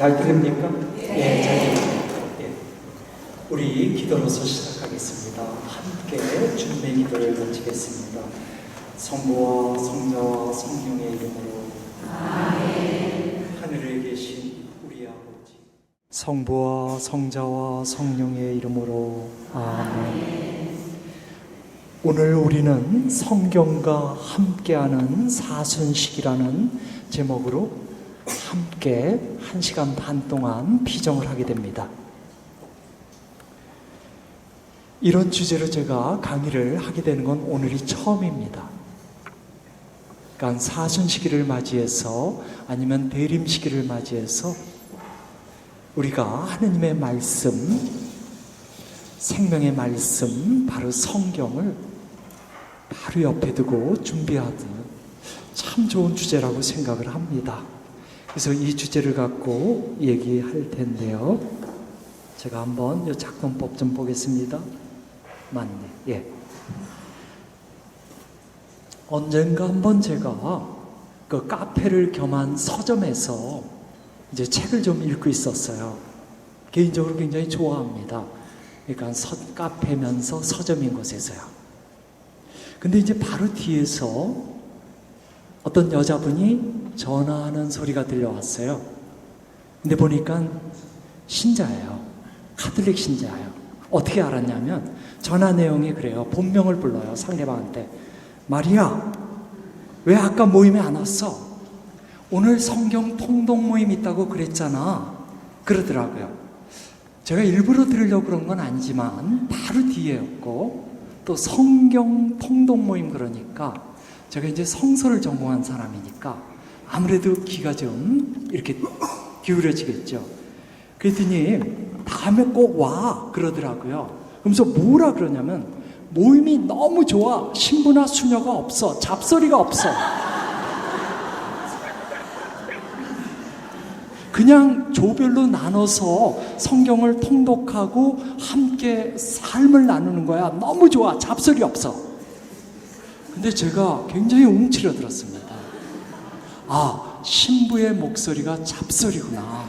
잘 들립니까? 예, 잘 들립니다. 예. 우리 기도로서 시작하겠습니다. 함께 주님의 기도를 바치겠습니다. 성부와 성자와 성령의 이름으로 아멘. 하늘에 계신 우리 아버지, 성부와 성자와 성령의 이름으로 아멘. 오늘 우리는 성경과 함께하는 사순식이라는 제목으로 함께 1시간 반 동안 피정을 하게 됩니다. 이런 주제로 제가 강의를 하게 되는 건 오늘이 처음입니다. 그러니까 사순시기를 맞이해서 아니면 대림시기를 맞이해서 우리가 하느님의 말씀, 생명의 말씀, 바로 성경을 바로 옆에 두고 준비하듯 참 좋은 주제라고 생각을 합니다. 그래서 이 주제를 갖고 얘기할 텐데요. 제가 한번 이 작동법 좀 보겠습니다. 맞네. 예. 언젠가 한번 제가 그 카페를 겸한 서점에서 이제 책을 좀 읽고 있었어요. 개인적으로 굉장히 좋아합니다. 그러니까 카페면서 서점인 곳에서요. 근데 이제 바로 뒤에서 어떤 여자분이 전화하는 소리가 들려왔어요. 근데 보니까 신자예요. 카톨릭 신자예요. 어떻게 알았냐면 전화 내용이 그래요. 본명을 불러요. 상대방한테. 마리아, 왜 아까 모임에 안 왔어? 오늘 성경 통독 모임 있다고 그랬잖아. 그러더라고요. 제가 일부러 들으려고 그런 건 아니지만 바로 뒤에였고, 또 성경 통독 모임 그러니까 제가 이제 성서를 전공한 사람이니까 아무래도 귀가 좀 이렇게 기울여지겠죠. 그랬더니 다음에 꼭 와 그러더라고요. 그러면서 뭐라 그러냐면 모임이 너무 좋아. 신부나 수녀가 없어. 잡소리가 없어. 그냥 조별로 나눠서 성경을 통독하고 함께 삶을 나누는 거야. 너무 좋아. 잡소리 없어. 근데 제가 굉장히 움츠러들었습니다. 아, 신부의 목소리가 잡소리구나.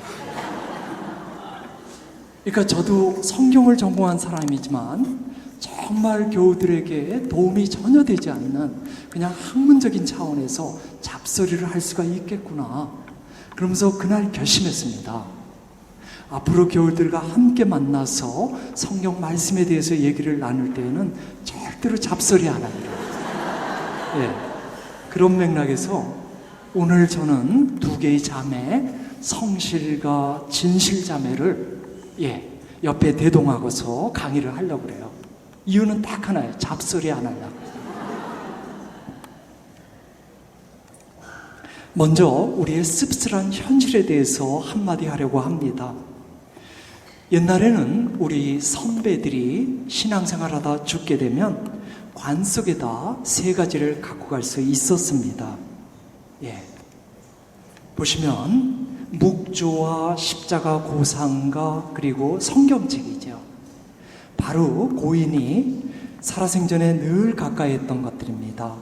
그러니까 저도 성경을 전공한 사람이지만 정말 교우들에게 도움이 전혀 되지 않는 그냥 학문적인 차원에서 잡소리를 할 수가 있겠구나. 그러면서 그날 결심했습니다. 앞으로 교우들과 함께 만나서 성경 말씀에 대해서 얘기를 나눌 때에는 절대로 잡소리 안 합니다. 예, 그런 맥락에서 오늘 저는 두 개의 자매, 성실과 진실 자매를 옆에 대동하고서 강의를 하려고 그래요. 이유는 딱 하나예요. 잡소리 안 하려고. 먼저 우리의 씁쓸한 현실에 대해서 한마디 하려고 합니다. 옛날에는 우리 선배들이 신앙생활하다 죽게 되면 관 속에다 3가지를 갖고 갈 수 있었습니다. 예. 보시면 묵주와 십자가 고상과 그리고 성경책이죠. 바로 고인이 살아생전에 늘 가까이 했던 것들입니다.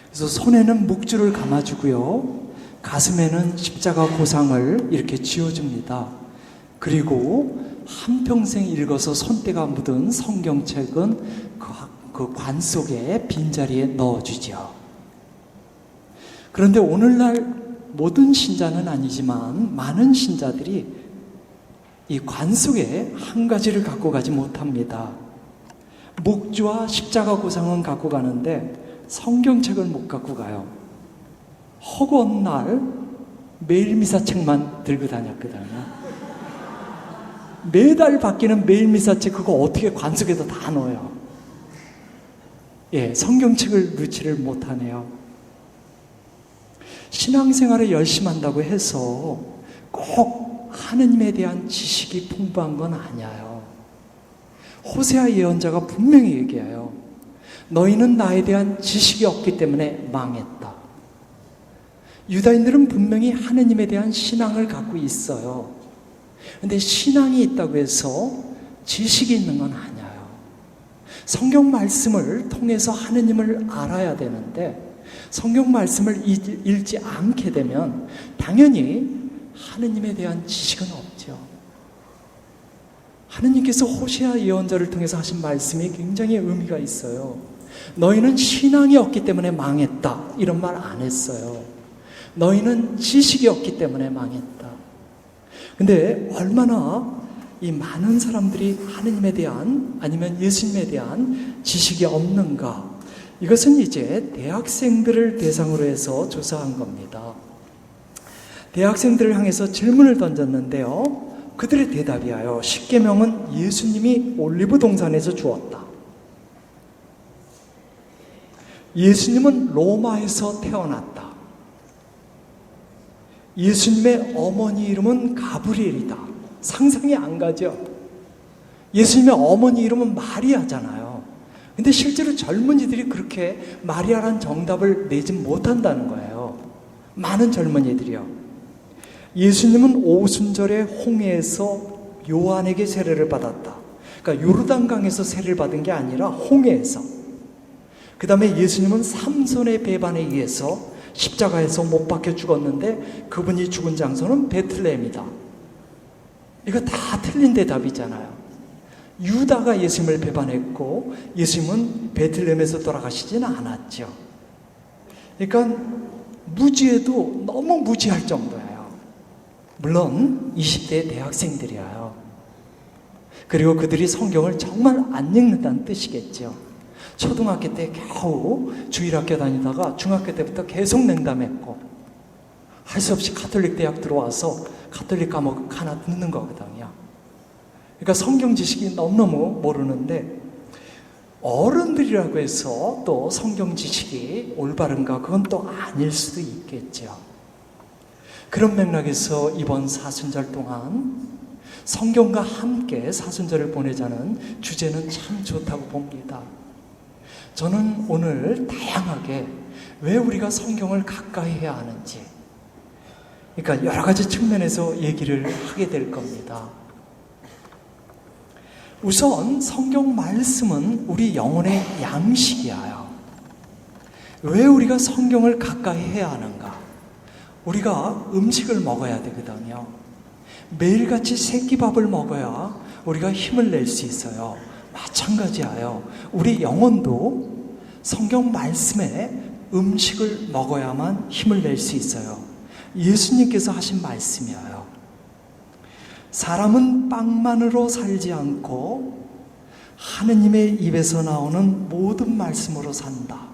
그래서 손에는 묵주를 감아주고요. 가슴에는 십자가 고상을 이렇게 쥐어줍니다. 그리고 한평생 읽어서 손때가 묻은 성경책은 그 관 속에 빈자리에 넣어주죠. 그런데 오늘날 모든 신자는 아니지만 많은 신자들이 이 관 속에 한 가지를 갖고 가지 못합니다. 묵주와 십자가 고상은 갖고 가는데 성경책을 못 갖고 가요. 허구한 날 매일 미사책만 들고 다녔거든요. 매달 바뀌는 매일 미사책 그거 어떻게 관 속에다 다 넣어요. 예, 성경책을 넣지를 못하네요. 신앙생활을 열심히 한다고 해서 꼭 하느님에 대한 지식이 풍부한 건 아니에요. 호세아 예언자가 분명히 얘기해요. 너희는 나에 대한 지식이 없기 때문에 망했다. 유다인들은 분명히 하느님에 대한 신앙을 갖고 있어요. 그런데 신앙이 있다고 해서 지식이 있는 건 아니에요. 성경 말씀을 통해서 하느님을 알아야 되는데 성경 말씀을 읽지 않게 되면 당연히 하느님에 대한 지식은 없죠. 하느님께서 호세아 예언자를 통해서 하신 말씀이 굉장히 의미가 있어요. 너희는 신앙이 없기 때문에 망했다, 이런 말 안 했어요. 너희는 지식이 없기 때문에 망했다. 근데 얼마나 이 많은 사람들이 하느님에 대한, 아니면 예수님에 대한 지식이 없는가, 이것은 이제 대학생들을 대상으로 해서 조사한 겁니다. 대학생들을 향해서 질문을 던졌는데요, 그들의 대답이에요. 10계명은 예수님이 올리브 동산에서 주었다. 예수님은 로마에서 태어났다. 예수님의 어머니 이름은 가브리엘이다. 상상이 안 가죠? 예수님의 어머니 이름은 마리아잖아요. 근데 실제로 젊은이들이 그렇게 마리아란 정답을 내지 못한다는 거예요. 많은 젊은이들이요. 예수님은 오순절에 홍해에서 요한에게 세례를 받았다. 그러니까 요르단강에서 세례를 받은 게 아니라 홍해에서. 그 다음에 예수님은 삼손의 배반에 의해서 십자가에서 못 박혀 죽었는데 그분이 죽은 장소는 베틀레헴이다. 이거 다 틀린 대답이잖아요. 유다가 예수님을 배반했고 예수님은 베틀레헴에서 돌아가시지는 않았죠. 그러니까 무지해도 너무 무지할 정도예요. 물론 20대 대학생들이에요. 그리고 그들이 성경을 정말 안 읽는다는 뜻이겠죠. 초등학교 때 겨우 주일학교 다니다가 중학교 때부터 계속 냉담했고 할 수 없이 가톨릭 대학 들어와서 가톨릭 과목 하나 듣는 거거든요. 그러니까 성경 지식이 너무너무 모르는데, 어른들이라고 해서 또 성경 지식이 올바른가, 그건 또 아닐 수도 있겠죠. 그런 맥락에서 이번 사순절 동안 성경과 함께 사순절을 보내자는 주제는 참 좋다고 봅니다. 저는 오늘 다양하게 왜 우리가 성경을 가까이 해야 하는지, 그러니까 여러 가지 측면에서 얘기를 하게 될 겁니다. 우선 성경 말씀은 우리 영혼의 양식이에요. 왜 우리가 성경을 가까이 해야 하는가? 우리가 음식을 먹어야 되거든요. 매일같이 새끼밥을 먹어야 우리가 힘을 낼 수 있어요. 마찬가지예요. 우리 영혼도 성경 말씀에 음식을 먹어야만 힘을 낼 수 있어요. 예수님께서 하신 말씀이에요. 사람은 빵만으로 살지 않고 하느님의 입에서 나오는 모든 말씀으로 산다.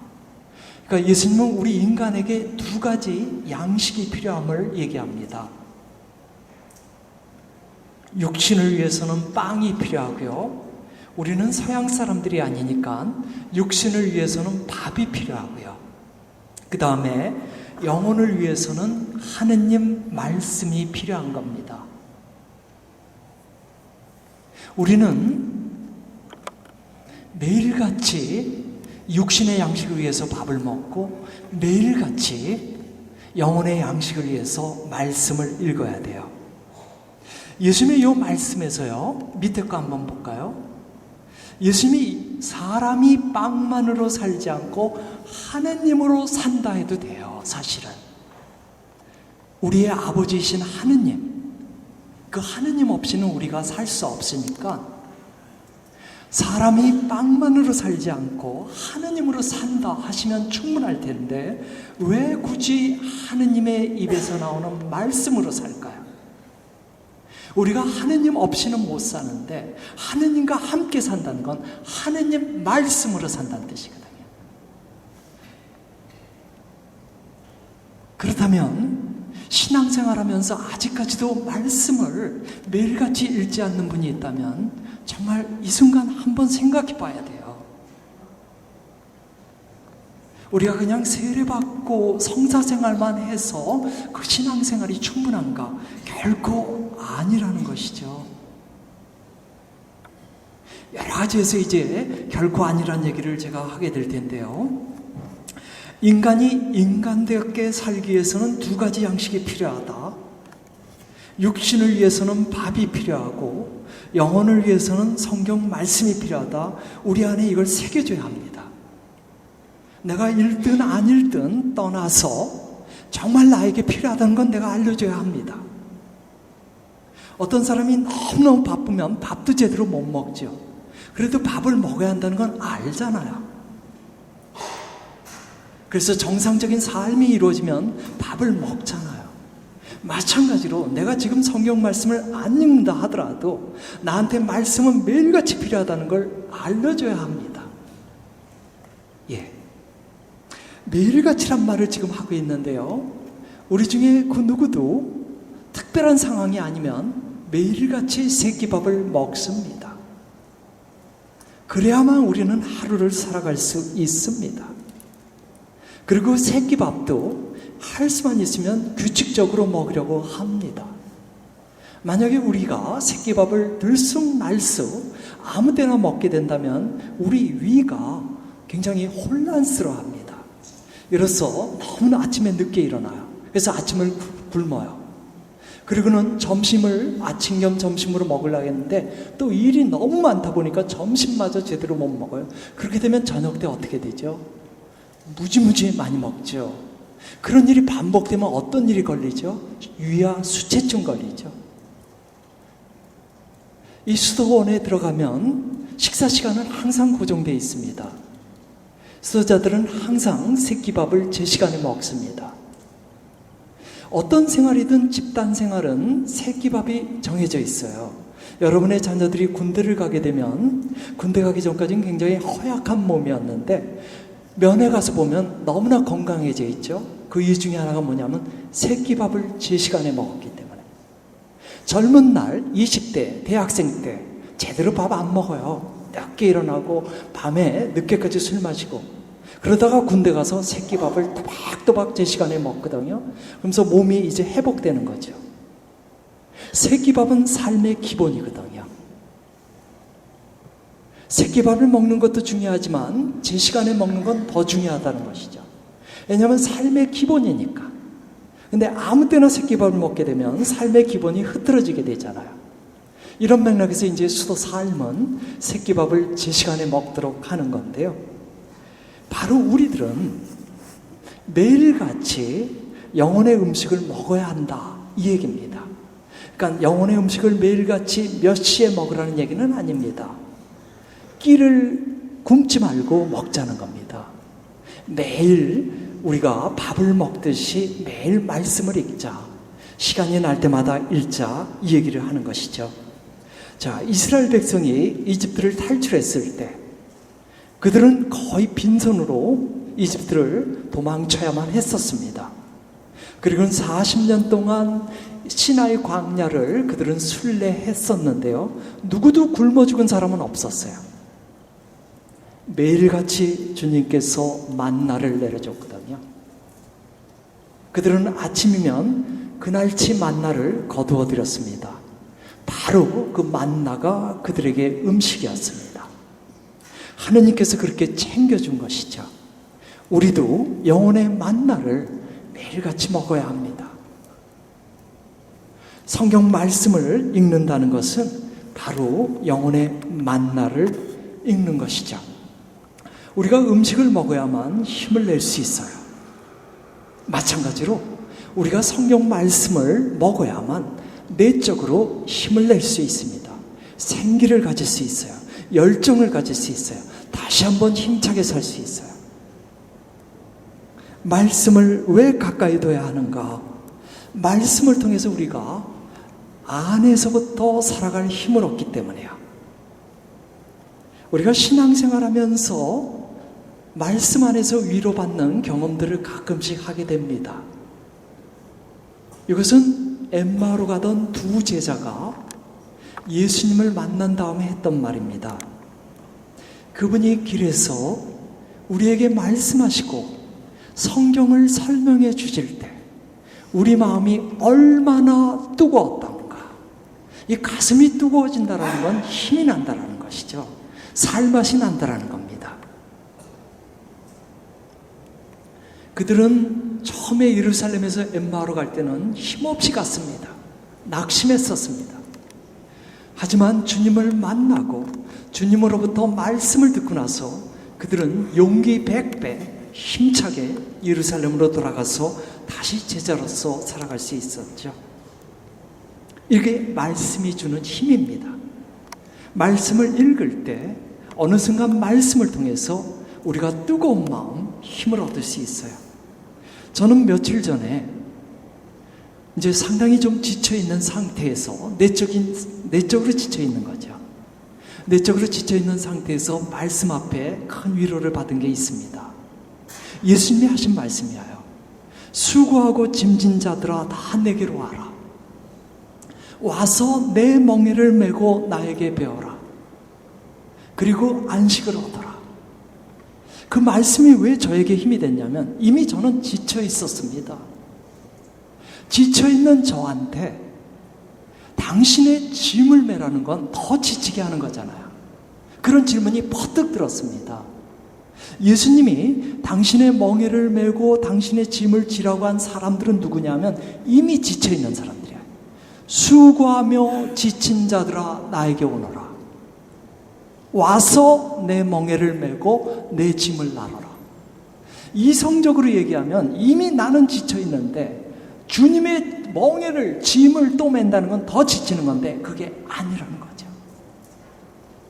그러니까 예수님은 우리 인간에게 두 가지 양식이 필요함을 얘기합니다. 육신을 위해서는 빵이 필요하고요. 우리는 서양 사람들이 아니니까 육신을 위해서는 밥이 필요하고요. 그 다음에 영혼을 위해서는 하느님 말씀이 필요한 겁니다. 우리는 매일같이 육신의 양식을 위해서 밥을 먹고 매일같이 영혼의 양식을 위해서 말씀을 읽어야 돼요. 예수님의 이 말씀에서요, 밑에 거 한번 볼까요? 예수님이 사람이 빵만으로 살지 않고 하느님으로 산다 해도 돼요. 사실은 우리의 아버지이신 하느님, 그 하느님 없이는 우리가 살 수 없으니까 사람이 빵만으로 살지 않고 하느님으로 산다 하시면 충분할 텐데 왜 굳이 하느님의 입에서 나오는 말씀으로 살까요? 우리가 하느님 없이는 못 사는데 하느님과 함께 산다는 건 하느님 말씀으로 산다는 뜻이거든요. 그렇다면 신앙생활하면서 아직까지도 말씀을 매일같이 읽지 않는 분이 있다면 정말 이 순간 한번 생각해 봐야 돼요. 우리가 그냥 세례받고 성사생활만 해서 그 신앙생활이 충분한가? 결코 아니라는 것이죠. 여러 가지에서 이제 결코 아니라는 얘기를 제가 하게 될 텐데요. 인간이 인간답게 살기 위해서는 두 가지 양식이 필요하다. 육신을 위해서는 밥이 필요하고 영혼을 위해서는 성경 말씀이 필요하다. 우리 안에 이걸 새겨줘야 합니다. 내가 읽든 안 읽든 떠나서 정말 나에게 필요하다는 건 내가 알려줘야 합니다. 어떤 사람이 너무너무 바쁘면 밥도 제대로 못 먹죠. 그래도 밥을 먹어야 한다는 건 알잖아요. 그래서 정상적인 삶이 이루어지면 밥을 먹잖아요. 마찬가지로 내가 지금 성경 말씀을 안 읽는다 하더라도 나한테 말씀은 매일같이 필요하다는 걸 알려줘야 합니다. 예. 매일같이란 말을 지금 하고 있는데요. 우리 중에 그 누구도 특별한 상황이 아니면 매일같이 새끼밥을 먹습니다. 그래야만 우리는 하루를 살아갈 수 있습니다. 그리고 새끼밥도 할 수만 있으면 규칙적으로 먹으려고 합니다. 만약에 우리가 새끼밥을 들쑥날쑥 아무 때나 먹게 된다면 우리 위가 굉장히 혼란스러워합니다. 이로써 너무나 아침에 늦게 일어나요. 그래서 아침을 굶어요. 그리고는 점심을 아침 겸 점심으로 먹으려고 했는데 또 일이 너무 많다 보니까 점심마저 제대로 못 먹어요. 그렇게 되면 저녁 때 어떻게 되죠? 무지무지 많이 먹죠. 그런 일이 반복되면 어떤 일이 걸리죠? 위와 수체증 걸리죠. 이 수도원에 들어가면 식사 시간은 항상 고정되어 있습니다. 수도자들은 항상 새끼밥을 제 시간에 먹습니다. 어떤 생활이든 집단 생활은 새끼밥이 정해져 있어요. 여러분의 자녀들이 군대를 가게 되면 군대 가기 전까지는 굉장히 허약한 몸이었는데 면회 가서 보면 너무나 건강해져 있죠. 그 이유 중에 하나가 뭐냐면 새끼밥을 제 시간에 먹었기 때문에. 젊은 날 20대 대학생 때 제대로 밥 안 먹어요. 늦게 일어나고 밤에 늦게까지 술 마시고 그러다가 군대 가서 새끼밥을 또박또박 제 시간에 먹거든요. 그러면서 몸이 이제 회복되는 거죠. 새끼밥은 삶의 기본이거든요. 새끼밥을 먹는 것도 중요하지만 제 시간에 먹는 건 더 중요하다는 것이죠. 왜냐하면 삶의 기본이니까. 근데 아무 때나 새끼밥을 먹게 되면 삶의 기본이 흐트러지게 되잖아요. 이런 맥락에서 이제 수도 삶은 새끼밥을 제 시간에 먹도록 하는 건데요. 바로 우리들은 매일같이 영혼의 음식을 먹어야 한다 이 얘기입니다. 그러니까 영혼의 음식을 매일같이 몇 시에 먹으라는 얘기는 아닙니다. 끼를 굶지 말고 먹자는 겁니다. 매일 우리가 밥을 먹듯이 매일 말씀을 읽자. 시간이 날 때마다 읽자 이 얘기를 하는 것이죠. 자, 이스라엘 백성이 이집트를 탈출했을 때 그들은 거의 빈손으로 이집트를 도망쳐야만 했었습니다. 그리고 40년 동안 시나이 광야를 그들은 순례했었는데요. 누구도 굶어 죽은 사람은 없었어요. 매일같이 주님께서 만나를 내려줬거든요. 그들은 아침이면 그날치 만나를 거두어 드렸습니다. 바로 그 만나가 그들에게 음식이었습니다. 하느님께서 그렇게 챙겨준 것이죠. 우리도 영혼의 만나를 매일같이 먹어야 합니다. 성경 말씀을 읽는다는 것은 바로 영혼의 만나를 읽는 것이죠. 우리가 음식을 먹어야만 힘을 낼 수 있어요. 마찬가지로 우리가 성경 말씀을 먹어야만 내적으로 힘을 낼 수 있습니다. 생기를 가질 수 있어요. 열정을 가질 수 있어요. 다시 한번 힘차게 살 수 있어요. 말씀을 왜 가까이 둬야 하는가? 말씀을 통해서 우리가 안에서부터 살아갈 힘을 얻기 때문이에요. 우리가 신앙생활하면서 말씀 안에서 위로받는 경험들을 가끔씩 하게 됩니다. 이것은 엠마오로 가던 두 제자가 예수님을 만난 다음에 했던 말입니다. 그분이 길에서 우리에게 말씀하시고 성경을 설명해 주실 때 우리 마음이 얼마나 뜨거웠던가. 이 가슴이 뜨거워진다는 건 힘이 난다는 것이죠. 살맛이 난다는 겁니다. 그들은 처음에 예루살렘에서 엠마오로 갈 때는 힘없이 갔습니다. 낙심했었습니다. 하지만 주님을 만나고 주님으로부터 말씀을 듣고 나서 그들은 용기 100배 힘차게 예루살렘으로 돌아가서 다시 제자로서 살아갈 수 있었죠. 이게 말씀이 주는 힘입니다. 말씀을 읽을 때 어느 순간 말씀을 통해서 우리가 뜨거운 마음, 힘을 얻을 수 있어요. 저는 며칠 전에 이제 상당히 좀 지쳐있는 상태에서 내적으로 지쳐있는 거죠. 내적으로 지쳐있는 상태에서 말씀 앞에 큰 위로를 받은 게 있습니다. 예수님이 하신 말씀이에요. 수고하고 짐진 자들아 다 내게로 와라. 와서 내 멍에를 메고 나에게 배워라. 그리고 안식을 얻어라. 그 말씀이 왜 저에게 힘이 됐냐면 이미 저는 지쳐 있었습니다. 지쳐있는 저한테 당신의 짐을 매라는 건 더 지치게 하는 거잖아요. 그런 질문이 퍼뜩 들었습니다. 예수님이 당신의 멍에를 메고 당신의 짐을 지라고 한 사람들은 누구냐면 이미 지쳐있는 사람들이에요. 수고하며 지친 자들아 나에게 오너라. 와서 내 멍에를 메고 내 짐을 나눠라. 이성적으로 얘기하면 이미 나는 지쳐있는데 주님의 멍에를 짐을 또 맨다는 건 더 지치는 건데 그게 아니라는 거죠.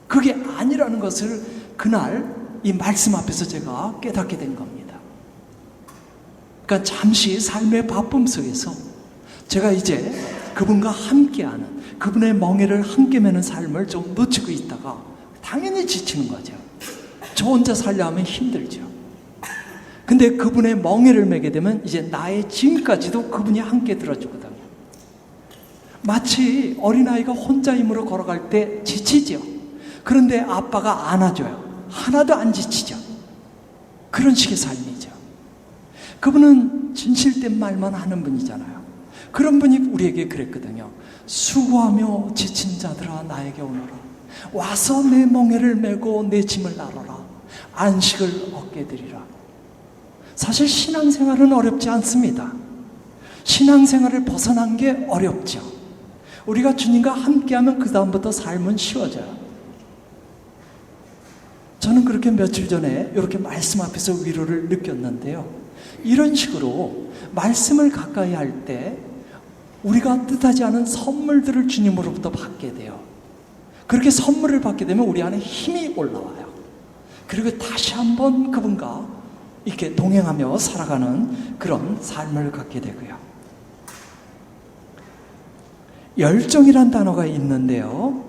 그게 아니라는 것을 그날 이 말씀 앞에서 제가 깨닫게 된 겁니다. 그러니까 잠시 삶의 바쁨 속에서 제가 이제 그분과 함께하는 그분의 멍에를 함께 매는 삶을 좀 놓치고 있다가 당연히 지치는 거죠. 저 혼자 살려면 힘들죠. 근데 그분의 멍에를 매게 되면 이제 나의 짐까지도 그분이 함께 들어주거든요. 마치 어린아이가 혼자 힘으로 걸어갈 때 지치죠. 그런데 아빠가 안아줘요. 하나도 안 지치죠. 그런 식의 삶이죠. 그분은 진실된 말만 하는 분이잖아요. 그런 분이 우리에게 그랬거든요. 수고하며 지친 자들아 나에게 오너라. 와서 내 멍에를 메고 내 짐을 나눠라. 안식을 얻게 되리라. 사실 신앙생활은 어렵지 않습니다. 신앙생활을 벗어난 게 어렵죠. 우리가 주님과 함께하면 그 다음부터 삶은 쉬워져요. 저는 그렇게 며칠 전에 이렇게 말씀 앞에서 위로를 느꼈는데요. 이런 식으로 말씀을 가까이 할 때 우리가 뜻하지 않은 선물들을 주님으로부터 받게 돼요. 그렇게 선물을 받게 되면 우리 안에 힘이 올라와요. 그리고 다시 한번 그분과 이렇게 동행하며 살아가는 그런 삶을 갖게 되고요. 열정이란 단어가 있는데요.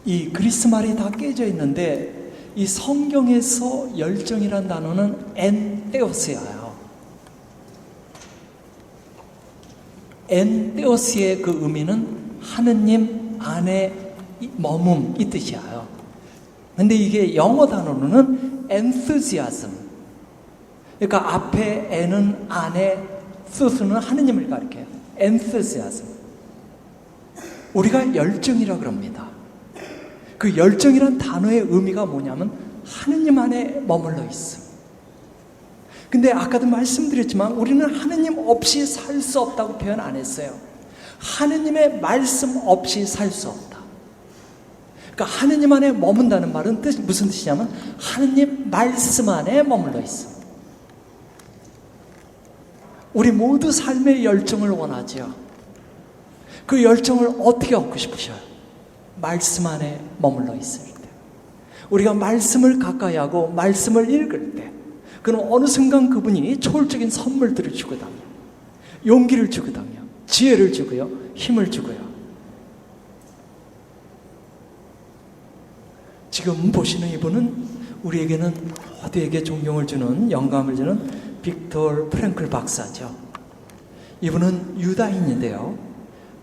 이 그리스 말이 다 깨져 있는데 이 성경에서 열정이란 단어는 엔테오스예요. 엔테오스의 그 의미는 하느님 안에 머문 이 뜻이에요. 근데 이게 영어 단어로는 enthusiasm. 그러니까 앞에 N은 안에, 스스는 하느님을 가리켜요. enthusiasm. 우리가 열정이라 그럽니다. 그 열정이란 단어의 의미가 뭐냐면 하느님 안에 머물러 있음. 근데 아까도 말씀드렸지만 우리는 하느님 없이 살 수 없다고 표현 안 했어요. 하느님의 말씀 없이 살 수 없다. 그러니까 하느님 안에 머문다는 말은 무슨 뜻이냐면 하느님 말씀 안에 머물러 있음. 우리 모두 삶의 열정을 원하죠. 그 열정을 어떻게 얻고 싶으셔요? 말씀 안에 머물러 있을 때. 우리가 말씀을 가까이 하고 말씀을 읽을 때 그는 어느 순간 그분이 초월적인 선물들을 주거든요. 용기를 주거든요. 지혜를 주고요. 힘을 주고요. 지금 보시는 이분은 우리에게는 모두에게 존경을 주는 영감을 주는 빅터 프랭클 박사죠. 이분은 유다인인데요.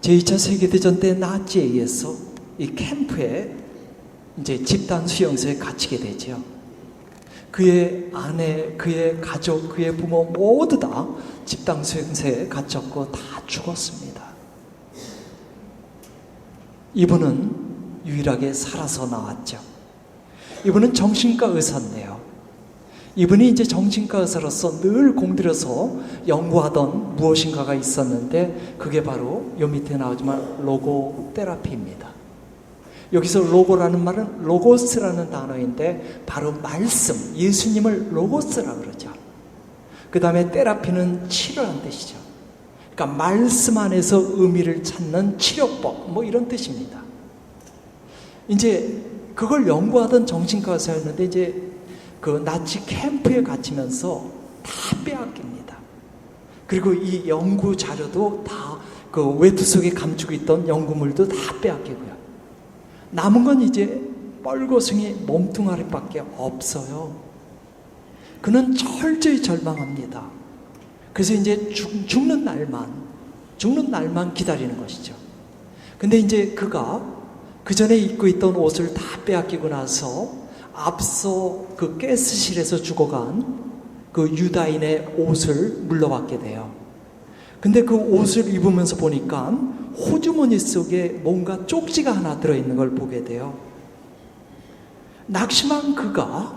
제2차 세계대전 때 나치에 의해서 이 캠프에 이제 집단 수용소에 갇히게 되죠. 그의 아내, 그의 가족, 그의 부모 모두 다 집단 수용소에 갇혔고 다 죽었습니다. 이분은 유일하게 살아서 나왔죠. 이분은 정신과 의사인데요. 이분이 이제 정신과 의사로서 늘 공들여서 연구하던 무엇인가가 있었는데 그게 바로 요 밑에 나오지만 로고 테라피입니다. 여기서 로고라는 말은 로고스라는 단어인데 바로 말씀, 예수님을 로고스라 그러죠. 그 다음에 테라피는 치료라는 뜻이죠. 그러니까 말씀 안에서 의미를 찾는 치료법, 뭐 이런 뜻입니다. 이제 그걸 연구하던 정신과 의사였는데 이제 그 나치 캠프에 갇히면서 다 빼앗깁니다. 그리고 이 연구 자료도 다 그 외투 속에 감추고 있던 연구물도 다 빼앗기고요. 남은 건 이제 뻘거숭이 몸뚱아리밖에 없어요. 그는 철저히 절망합니다. 그래서 이제 죽는 날만 기다리는 것이죠. 근데 이제 그가 그 전에 입고 있던 옷을 다 빼앗기고 나서 앞서 그 가스실에서 죽어간 그 유다인의 옷을 물러받게 돼요. 근데 그 옷을 입으면서 보니까 호주머니 속에 뭔가 쪽지가 하나 들어있는 걸 보게 돼요. 낙심한 그가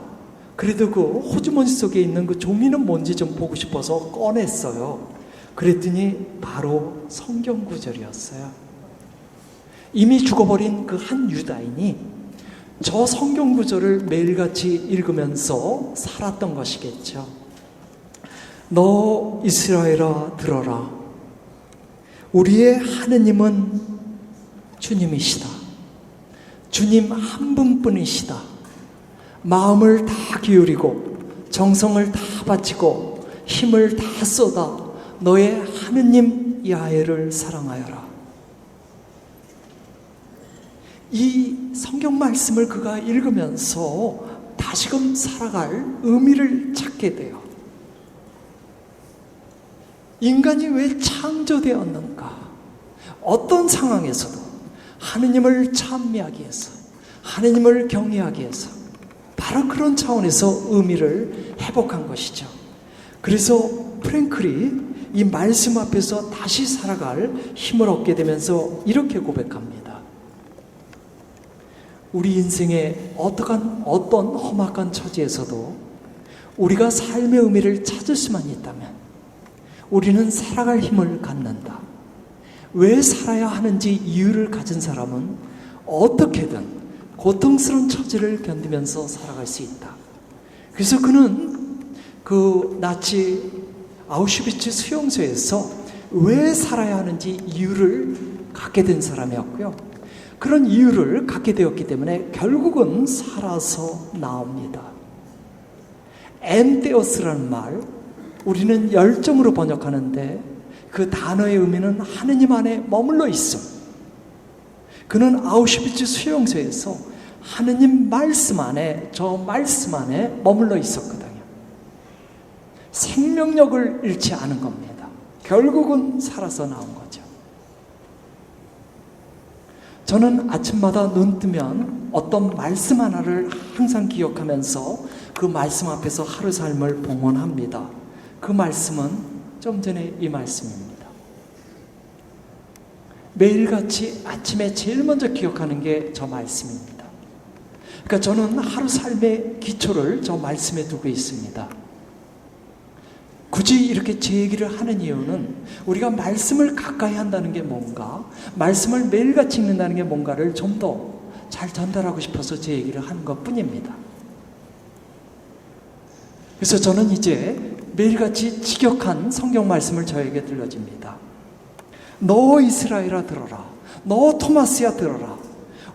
그래도 그 호주머니 속에 있는 그 종이는 뭔지 좀 보고 싶어서 꺼냈어요. 그랬더니 바로 성경 구절이었어요. 이미 죽어버린 그 한 유다인이 저 성경 구절을 매일같이 읽으면서 살았던 것이겠죠. 너 이스라엘아 들어라. 우리의 하느님은 주님이시다. 주님 한 분뿐이시다. 마음을 다 기울이고 정성을 다 바치고 힘을 다 쏟아 너의 하느님 야훼를 사랑하여라. 이 성경 말씀을 그가 읽으면서 다시금 살아갈 의미를 찾게 돼요. 인간이 왜 창조되었는가? 어떤 상황에서도 하느님을 찬미하기 위해서, 하느님을 경외하기 위해서 바로 그런 차원에서 의미를 회복한 것이죠. 그래서 프랭클이 이 말씀 앞에서 다시 살아갈 힘을 얻게 되면서 이렇게 고백합니다. 우리 인생의 어떤 험악한 처지에서도 우리가 삶의 의미를 찾을 수만 있다면 우리는 살아갈 힘을 갖는다. 왜 살아야 하는지 이유를 가진 사람은 어떻게든 고통스러운 처지를 견디면서 살아갈 수 있다. 그래서 그는 그 나치 아우슈비츠 수용소에서 왜 살아야 하는지 이유를 갖게 된 사람이었고요. 그런 이유를 갖게 되었기 때문에 결국은 살아서 나옵니다. 엔테오스라는 말, 우리는 열정으로 번역하는데 그 단어의 의미는 하느님 안에 머물러 있음. 그는 아우슈비츠 수용소에서 하느님 말씀 안에, 저 말씀 안에 머물러 있었거든요. 생명력을 잃지 않은 겁니다. 결국은 살아서 나온 거죠. 저는 아침마다 눈 뜨면 어떤 말씀 하나를 항상 기억하면서 그 말씀 앞에서 하루 삶을 봉헌합니다. 그 말씀은 좀 전에 이 말씀입니다. 매일같이 아침에 제일 먼저 기억하는 게 저 말씀입니다. 그러니까 저는 하루 삶의 기초를 저 말씀에 두고 있습니다. 굳이 이렇게 제 얘기를 하는 이유는 우리가 말씀을 가까이 한다는 게 뭔가, 말씀을 매일같이 읽는다는 게 뭔가를 좀 더 잘 전달하고 싶어서 제 얘기를 하는 것 뿐입니다. 그래서 저는 이제 매일같이 직역한 성경 말씀을 저에게 들려줍니다. 너 이스라엘아 들어라. 너 토마스야 들어라.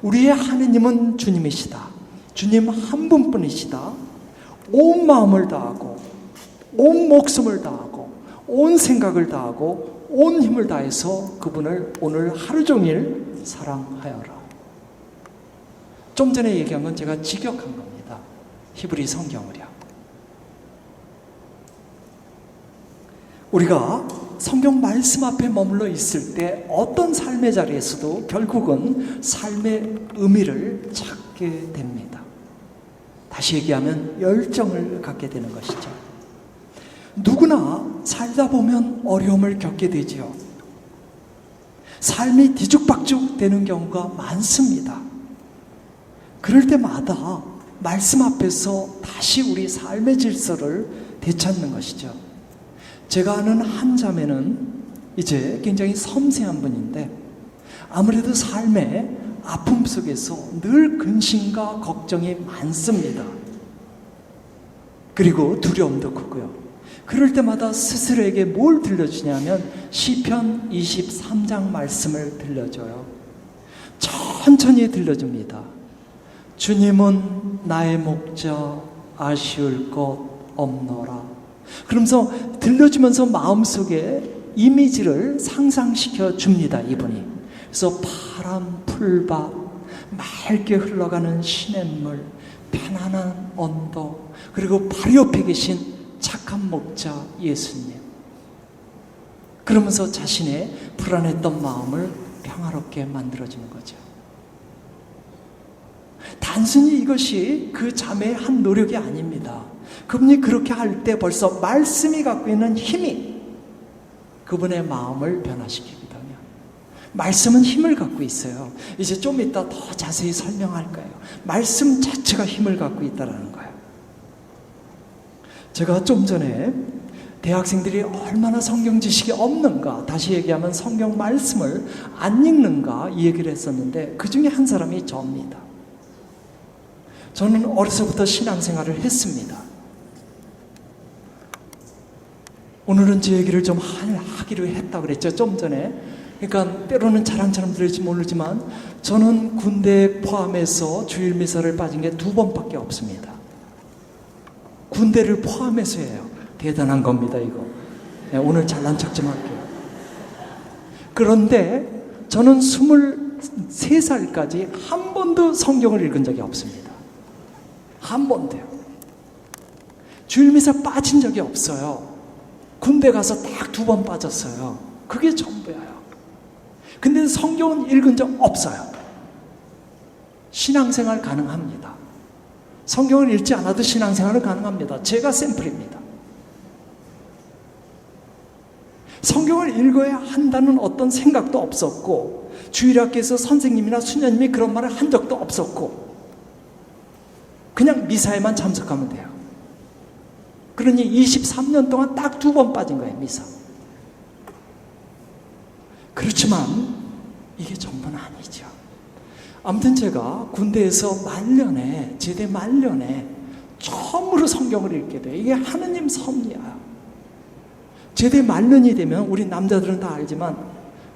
우리의 하느님은 주님이시다. 주님 한 분뿐이시다. 온 마음을 다하고 온 목숨을 다하고 온 생각을 다하고 온 힘을 다해서 그분을 오늘 하루 종일 사랑하여라. 좀 전에 얘기한 건 제가 직역한 겁니다. 히브리 성경을요. 우리가 성경 말씀 앞에 머물러 있을 때 어떤 삶의 자리에서도 결국은 삶의 의미를 찾게 됩니다. 다시 얘기하면 열정을 갖게 되는 것이죠. 누구나 살다 보면 어려움을 겪게 되지요. 삶이 뒤죽박죽 되는 경우가 많습니다. 그럴 때마다 말씀 앞에서 다시 우리 삶의 질서를 되찾는 것이죠. 제가 아는 한 자매는 이제 굉장히 섬세한 분인데 아무래도 삶의 아픔 속에서 늘 근심과 걱정이 많습니다. 그리고 두려움도 크고요. 그럴 때마다 스스로에게 뭘 들려주냐면 시편 23장 말씀을 들려줘요. 천천히 들려줍니다. 주님은 나의 목자, 아쉬울 것 없노라. 그러면서 들려주면서 마음속에 이미지를 상상시켜 줍니다, 이분이. 그래서 파란 풀밭, 맑게 흘러가는 시냇물, 편안한 언덕, 그리고 바로 옆에 계신 착한 목자 예수님. 그러면서 자신의 불안했던 마음을 평화롭게 만들어주는 거죠. 단순히 이것이 그 자매의 한 노력이 아닙니다. 그분이 그렇게 할 때 벌써 말씀이 갖고 있는 힘이 그분의 마음을 변화시키거든요. 말씀은 힘을 갖고 있어요. 이제 좀 이따 더 자세히 설명할 거예요. 말씀 자체가 힘을 갖고 있다는 거예요. 제가 좀 전에 대학생들이 얼마나 성경 지식이 없는가, 다시 얘기하면 성경 말씀을 안 읽는가 이 얘기를 했었는데 그 중에 한 사람이 저입니다. 저는 어려서부터 신앙생활을 했습니다. 오늘은 제 얘기를 좀 하기로 했다고 그랬죠, 좀 전에. 그러니까 때로는 자랑처럼 들릴지 모르지만 저는 군대 포함해서 주일 미사를 빠진 게 2번밖에 없습니다. 군대를 포함해서 해요. 대단한 겁니다, 이거. 네, 오늘 잘난 척 좀 할게요. 그런데 저는 23살까지 한 번도 성경을 읽은 적이 없습니다. 한 번도요. 주일 미사 빠진 적이 없어요. 군대 가서 딱 2번 빠졌어요. 그게 전부예요. 근데 성경은 읽은 적 없어요. 신앙생활 가능합니다. 성경을 읽지 않아도 신앙생활은 가능합니다. 제가 샘플입니다. 성경을 읽어야 한다는 어떤 생각도 없었고, 주일학교에서 선생님이나 수녀님이 그런 말을 한 적도 없었고, 그냥 미사에만 참석하면 돼요. 그러니 23년 동안 딱 2번 빠진 거예요, 미사. 그렇지만 이게 전부는 아니죠. 아무튼 제가 군대에서 말년에, 제대 말년에 처음으로 성경을 읽게 돼요. 이게 하느님 섭리야. 제대 말년이 되면 우리 남자들은 다 알지만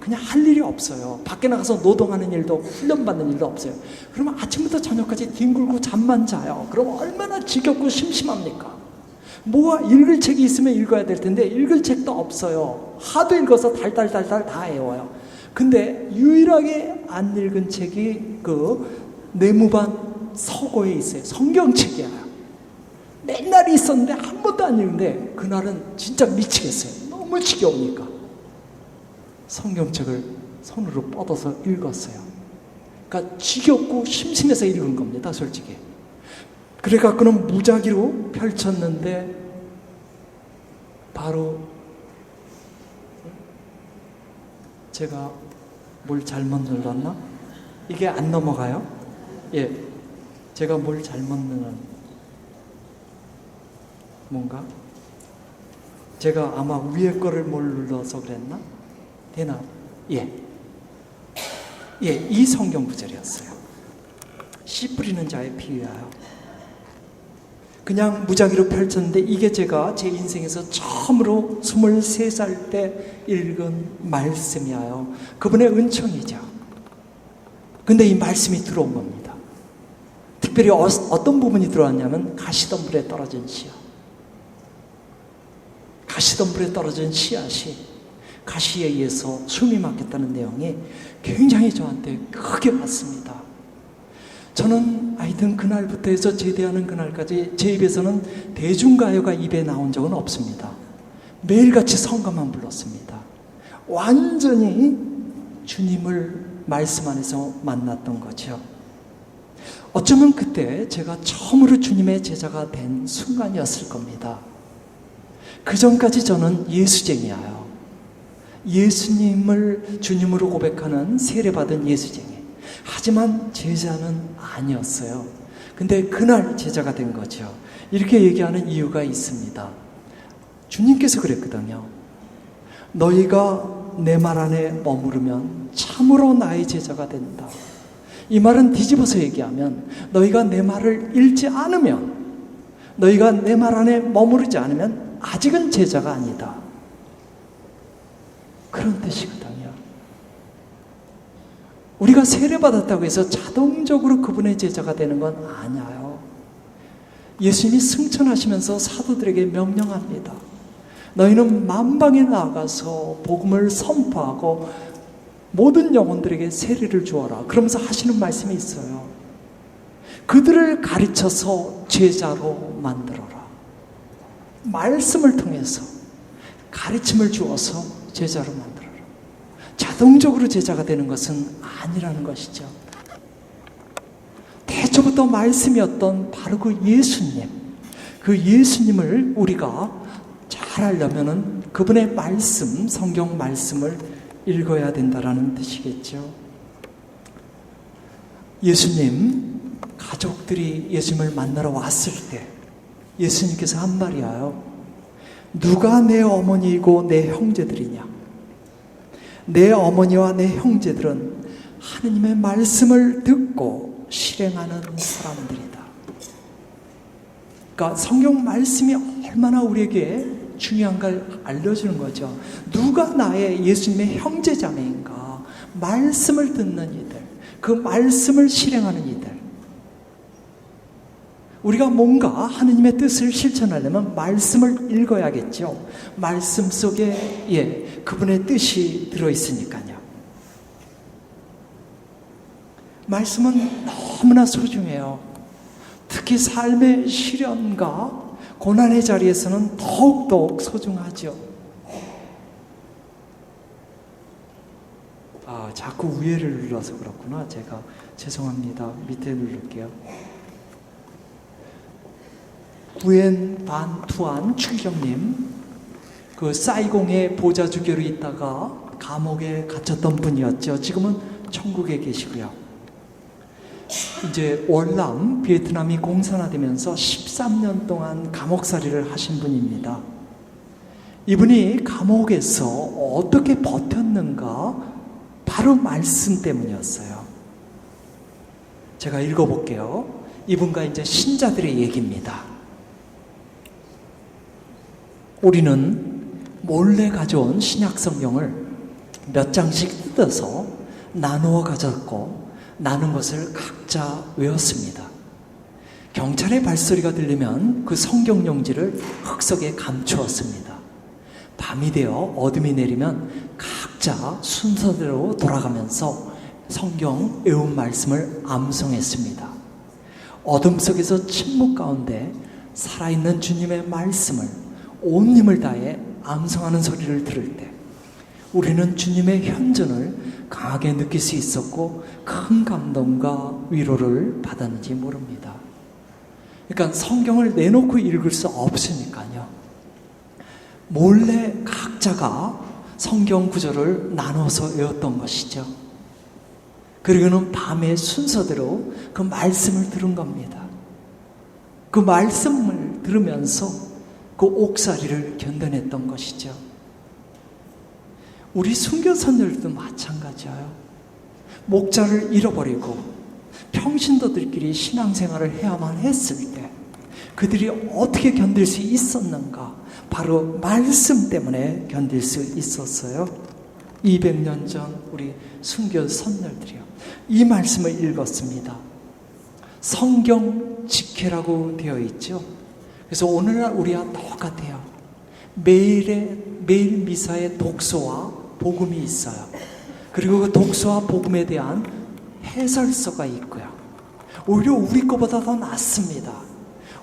그냥 할 일이 없어요. 밖에 나가서 노동하는 일도 없고 훈련받는 일도 없어요. 그러면 아침부터 저녁까지 뒹굴고 잠만 자요. 그럼 얼마나 지겹고 심심합니까? 뭐가 읽을 책이 있으면 읽어야 될 텐데 읽을 책도 없어요. 하도 읽어서 달달달달 다 외워요. 근데 유일하게 안 읽은 책이 그 내무반 서고에 있어요. 성경책이에요. 맨날 있었는데 한 번도 안 읽는데 그날은 진짜 미치겠어요. 너무 지겨우니까 성경책을 손으로 뻗어서 읽었어요. 그러니까 지겹고 심심해서 읽은 겁니다, 솔직히. 그래갖고는 무작위로 펼쳤는데 바로 제가 뭘 잘못 눌렀나? 이게 안 넘어가요? 예, 제가 뭘 잘못 눌렀나? 뭔가? 제가 아마 위에 거를 뭘 눌러서 그랬나? 되나? 예, 이 성경 구절이었어요. 씨 뿌리는 자의 피위하여. 그냥 무작위로 펼쳤는데 이게 제가 제 인생에서 처음으로 23살 때 읽은 말씀이에요. 그분의 은총이죠. 근데 이 말씀이 들어온 겁니다. 특별히 어떤 부분이 들어왔냐면 가시덤불에 떨어진 씨앗. 가시덤불에 떨어진 씨앗이 가시에 의해서 숨이 막혔다는 내용이 굉장히 저한테 크게 왔습니다. 저는 하여튼 그날부터 해서 제대하는 그날까지 제 입에서는 대중가요가 입에 나온 적은 없습니다. 매일같이 성가만 불렀습니다. 완전히 주님을 말씀 안에서 만났던 거죠. 어쩌면 그때 제가 처음으로 주님의 제자가 된 순간이었을 겁니다. 그 전까지 저는 예수쟁이예요. 예수님을 주님으로 고백하는 세례받은 예수쟁이. 하지만 제자는 아니었어요. 근데 그날 제자가 된 거죠. 이렇게 얘기하는 이유가 있습니다. 주님께서 그랬거든요. 너희가 내 말 안에 머무르면 참으로 나의 제자가 된다. 이 말은 뒤집어서 얘기하면 너희가 내 말을 읽지 않으면, 너희가 내 말 안에 머무르지 않으면 아직은 제자가 아니다. 그런 뜻이거든요. 우리가 세례받았다고 해서 자동적으로 그분의 제자가 되는 건 아니에요. 예수님이 승천하시면서 사도들에게 명령합니다. 너희는 만방에 나가서 복음을 선포하고 모든 영혼들에게 세례를 주어라. 그러면서 하시는 말씀이 있어요. 그들을 가르쳐서 제자로 만들어라. 말씀을 통해서 가르침을 주어서 제자로 만들어라. 자동적으로 제자가 되는 것은 아니라는 것이죠. 태초부터 말씀이었던 바로 그 예수님, 그 예수님을 우리가 잘 알려면은 그분의 말씀, 성경 말씀을 읽어야 된다라는 뜻이겠죠. 예수님, 가족들이 예수님을 만나러 왔을 때 예수님께서 한 말이에요. 누가 내 어머니이고 내 형제들이냐? 내 어머니와 내 형제들은 하느님의 말씀을 듣고 실행하는 사람들이다. 그러니까 성경 말씀이 얼마나 우리에게 중요한가를 알려주는 거죠. 누가 나의 예수님의 형제자매인가? 말씀을 듣는 이들, 그 말씀을 실행하는 이들. 우리가 뭔가 하느님의 뜻을 실천하려면 말씀을 읽어야겠죠. 말씀 속에 그분의 뜻이 들어있으니까요. 말씀은 너무나 소중해요. 특히 삶의 시련과 고난의 자리에서는 더욱더욱 소중하죠. 자꾸 위에를 눌러서 그렇구나. 제가 죄송합니다. 밑에 누를게요. 구엔 반 투안 추기경님, 그 사이공의 보좌 주교로 있다가 감옥에 갇혔던 분이었죠. 지금은 천국에 계시고요. 이제 월남 베트남이 공산화되면서 13년 동안 감옥살이를 하신 분입니다. 이분이 감옥에서 어떻게 버텼는가? 바로 말씀 때문이었어요. 제가 읽어볼게요. 이분과 이제 신자들의 얘기입니다. 우리는 몰래 가져온 신약 성경을 몇 장씩 뜯어서 나누어 가졌고 나눈 것을 각자 외웠습니다. 경찰의 발소리가 들리면 그 성경 용지를 흙속에 감추었습니다. 밤이 되어 어둠이 내리면 각자 순서대로 돌아가면서 성경 외운 말씀을 암송했습니다. 어둠 속에서 침묵 가운데 살아있는 주님의 말씀을 온 힘을 다해 암송하는 소리를 들을 때 우리는 주님의 현존을 강하게 느낄 수 있었고 큰 감동과 위로를 받았는지 모릅니다. 그러니까 성경을 내놓고 읽을 수 없으니까요. 몰래 각자가 성경 구절을 나눠서 외웠던 것이죠. 그리고는 밤에 순서대로 그 말씀을 들은 겁니다. 그 말씀을 들으면서 그 옥살이를 견뎌냈던 것이죠. 우리 순교선들도 마찬가지예요. 목자를 잃어버리고 평신도들끼리 신앙생활을 해야만 했을 때 그들이 어떻게 견딜 수 있었는가? 바로 말씀 때문에 견딜 수 있었어요. 200년 전 우리 순교선들이요. 이 말씀을 읽었습니다. 성경 직회라고 되어 있죠. 그래서 오늘날 우리와 똑같아요. 매일 미사의 독서와 복음이 있어요. 그리고 그 독서와 복음에 대한 해설서가 있고요. 오히려 우리 거보다 더 낫습니다.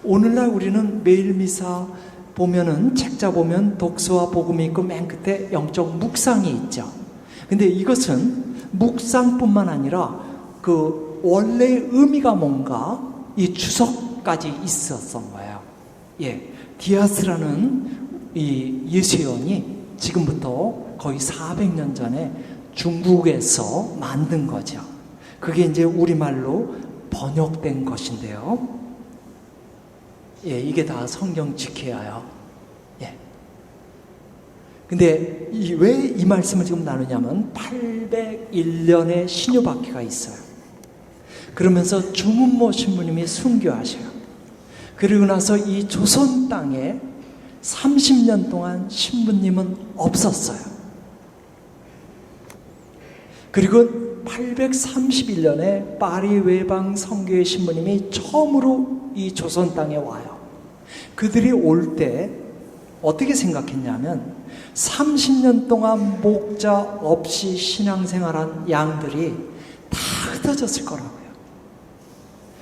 오늘날 우리는 매일 미사 보면은 책자 보면 독서와 복음이 있고 맨 끝에 영적 묵상이 있죠. 근데 이것은 묵상뿐만 아니라 그 원래의 의미가 뭔가 이 주석까지 있었던 거예요. 디아스라는 이 예수연이 지금부터 거의 400년 전에 중국에서 만든 거죠. 그게 이제 우리말로 번역된 것인데요. 이게 다 성경 직회예요. 근데 왜 이 말씀을 지금 나누냐면 801년의 신유박해가 있어요. 그러면서 주문모 신부님이 순교하셔요. 그리고 나서 이 조선 땅에 30년 동안 신부님은 없었어요. 그리고 831년에 파리 외방 선교회 신부님이 처음으로 이 조선 땅에 와요. 그들이 올 때 어떻게 생각했냐면 30년 동안 목자 없이 신앙생활한 양들이 다 흩어졌을 거라고요.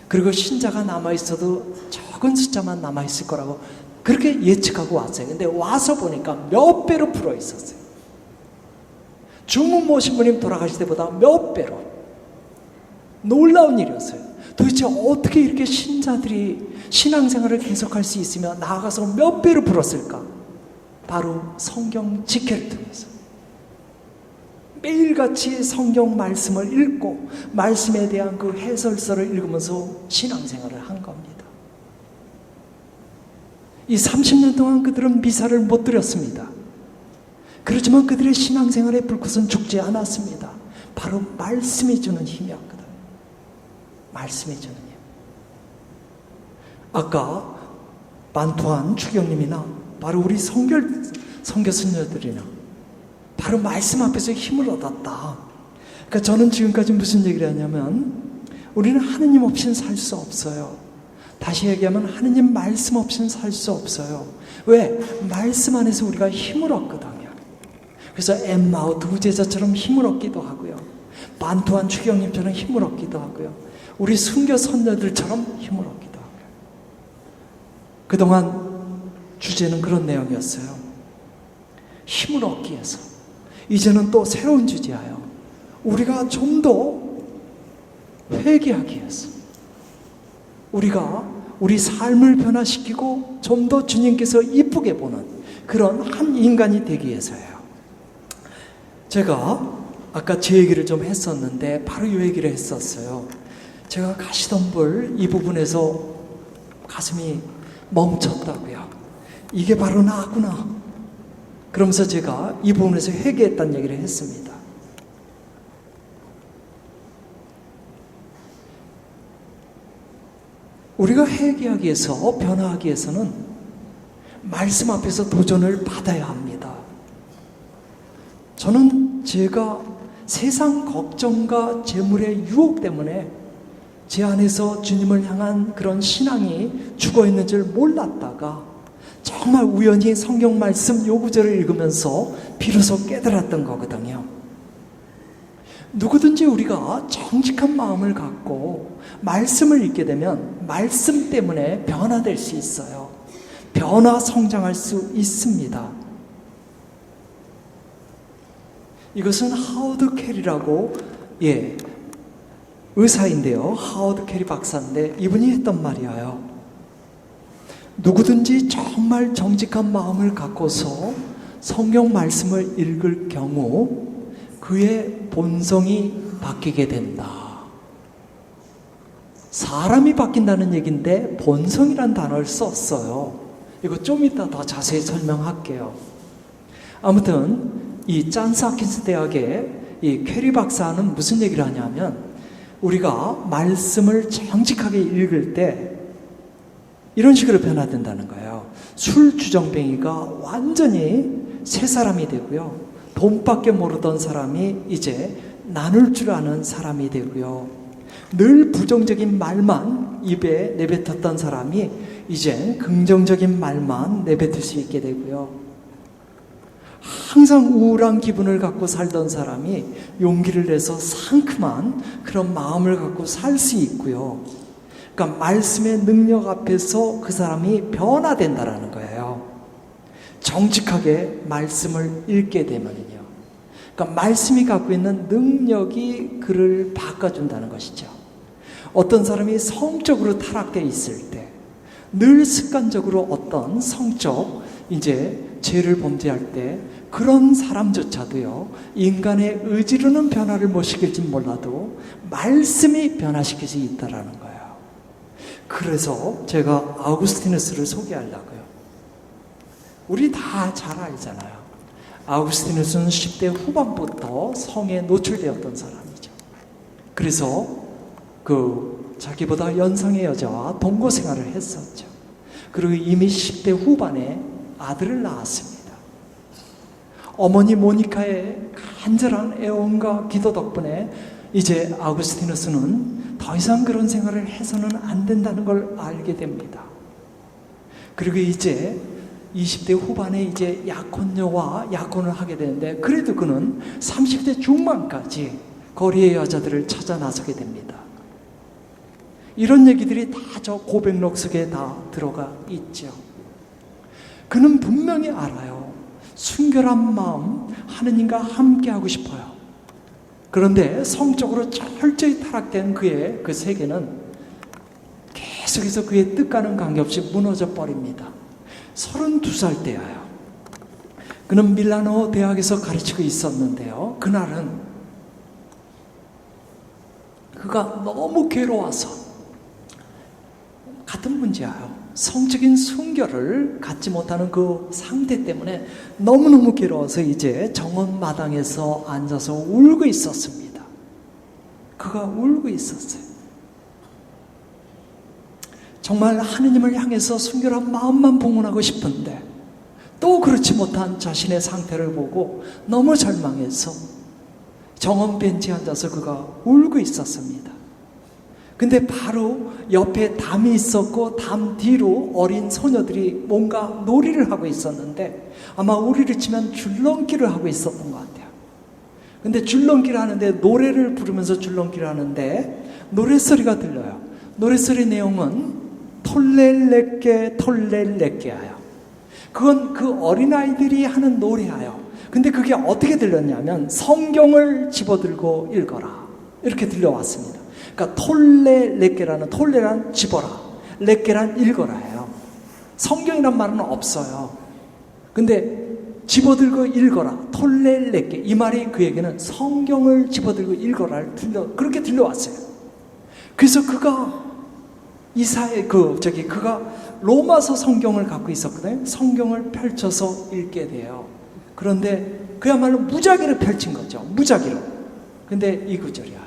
그리고 신자가 남아있어도 적은 숫자만 남아있을 거라고 그렇게 예측하고 왔어요. 근데 와서 보니까 몇 배로 불어 있었어요. 주문모 신부님 돌아가실 때보다 몇 배로. 놀라운 일이었어요. 도대체 어떻게 이렇게 신자들이 신앙생활을 계속할 수 있으며 나아가서 몇 배로 불었을까? 바로 성경 직회를 통해서. 매일같이 성경 말씀을 읽고 말씀에 대한 그 해설서를 읽으면서 신앙생활을 한 겁니다. 이 30년 동안 그들은 미사를 못 드렸습니다. 그렇지만 그들의 신앙생활의 불꽃은 죽지 않았습니다. 바로 말씀이 주는 힘이었거든요. 말씀이 주는 힘. 아까 만투한 추경님이나 바로 우리 선교수녀들이나 바로 말씀 앞에서 힘을 얻었다. 그러니까 저는 지금까지 무슨 얘기를 하냐면 우리는 하느님 없이는 살 수 없어요. 다시 얘기하면 하느님 말씀 없이는 살 수 없어요. 왜? 말씀 안에서 우리가 힘을 얻거든요. 그래서 엠마오 두 제자처럼 힘을 얻기도 하고요. 반투한 추경님처럼 힘을 얻기도 하고요. 우리 순교 선녀들처럼 힘을 얻기도 하고요. 그동안 주제는 그런 내용이었어요. 힘을 얻기 위해서. 이제는 또 새로운 주제예요. 우리가 좀 더 회개하기 위해서. 우리가 우리 삶을 변화시키고 좀 더 주님께서 이쁘게 보는 그런 한 인간이 되기 위해서예요. 제가 아까 제 얘기를 좀 했었는데 바로 이 얘기를 했었어요. 제가 가시덤불 이 부분에서 가슴이 멈췄다고요. 이게 바로 나구나. 그러면서 제가 이 부분에서 회개했다는 얘기를 했습니다. 우리가 회개하기 위해서 변화하기 위해서는 말씀 앞에서 도전을 받아야 합니다. 저는 제가 세상 걱정과 재물의 유혹 때문에 제 안에서 주님을 향한 그런 신앙이 죽어있는 줄 몰랐다가 정말 우연히 성경 말씀 요 구절을 읽으면서 비로소 깨달았던 거거든요. 누구든지 우리가 정직한 마음을 갖고 말씀을 읽게 되면 말씀 때문에 변화될 수 있어요. 변화 성장할 수 있습니다. 이것은 하워드 캐리라고 의사인데요. 하워드 캐리 박사인데 이분이 했던 말이에요. 누구든지 정말 정직한 마음을 갖고서 성경 말씀을 읽을 경우 그의 본성이 바뀌게 된다. 사람이 바뀐다는 얘기인데 본성이란 단어를 썼어요. 이거 좀 이따 더 자세히 설명할게요. 아무튼 이 잔스 하킨스 대학의 이 캐리 박사는 무슨 얘기를 하냐면 우리가 말씀을 정직하게 읽을 때 이런 식으로 변화된다는 거예요. 술 주정뱅이가 완전히 새 사람이 되고요. 돈밖에 모르던 사람이 이제 나눌 줄 아는 사람이 되고요. 늘 부정적인 말만 입에 내뱉었던 사람이 이제 긍정적인 말만 내뱉을 수 있게 되고요. 항상 우울한 기분을 갖고 살던 사람이 용기를 내서 상큼한 그런 마음을 갖고 살 수 있고요. 그러니까 말씀의 능력 앞에서 그 사람이 변화된다라는 거예요. 정직하게 말씀을 읽게 되면요. 그러니까 말씀이 갖고 있는 능력이 그를 바꿔준다는 것이죠. 어떤 사람이 성적으로 타락되어 있을 때 늘 습관적으로 어떤 성적 죄를 범죄할 때 그런 사람조차도요, 인간의 의지로는 변화를 못 시킬지 몰라도 말씀이 변화시킬 수 있다라는 거예요. 그래서 제가 아우구스티누스를 소개하려고요. 우리 다 잘 알잖아요. 아우구스티누스는 10대 후반부터 성에 노출되었던 사람이죠. 그래서 자기보다 연상의 여자와 동거 생활을 했었죠. 그리고 이미 10대 후반에 아들을 낳았습니다. 어머니 모니카의 간절한 애원과 기도 덕분에 이제 아우구스티누스는 더 이상 그런 생활을 해서는 안 된다는 걸 알게 됩니다. 그리고 이제 20대 후반에 이제 약혼녀와 약혼을 하게 되는데, 그래도 그는 30대 중반까지 거리의 여자들을 찾아 나서게 됩니다. 이런 얘기들이 다 저 고백록 속에 다 들어가 있죠. 그는 분명히 알아요. 순결한 마음, 하느님과 함께 하고 싶어요. 그런데 성적으로 철저히 타락된 그의 그 세계는 계속해서 그의 뜻과는 관계없이 무너져 버립니다. 32살 때예요. 그는 밀라노 대학에서 가르치고 있었는데요. 그날은 그가 너무 괴로워서, 같은 문제예요. 성적인 순결을 갖지 못하는 그 상태 때문에 너무너무 괴로워서 이제 정원 마당에서 앉아서 울고 있었습니다. 그가 울고 있었어요. 정말 하느님을 향해서 순결한 마음만 봉헌하고 싶은데 또 그렇지 못한 자신의 상태를 보고 너무 절망해서 정원 벤치에 앉아서 그가 울고 있었습니다. 근데 바로 옆에 담이 있었고 담 뒤로 어린 소녀들이 뭔가 놀이를 하고 있었는데, 아마 우리를 치면 줄넘기를 하고 있었던 것 같아요. 근데 줄넘기를 하는데, 노래를 부르면서 줄넘기를 하는데 노랫소리가 들려요. 노랫소리 내용은 톨렐레께 톨렐레께예요. 그건 그 어린아이들이 하는 노래예요. 근데 그게 어떻게 들렸냐면 성경을 집어들고 읽어라, 이렇게 들려왔습니다. 그러니까 톨레레께라는, 톨레란 집어라, 레께란 읽어라예요. 성경이란 말은 없어요. 근데 집어들고 읽어라, 톨레레께, 이 말이 그에게는 성경을 집어들고 읽어라를 그렇게 들려왔어요. 그래서 그가 그가 로마서 성경을 갖고 있었거든요. 성경을 펼쳐서 읽게 돼요. 그런데 그야말로 무작위로 펼친 거죠. 무작위로. 근데 이 구절이야.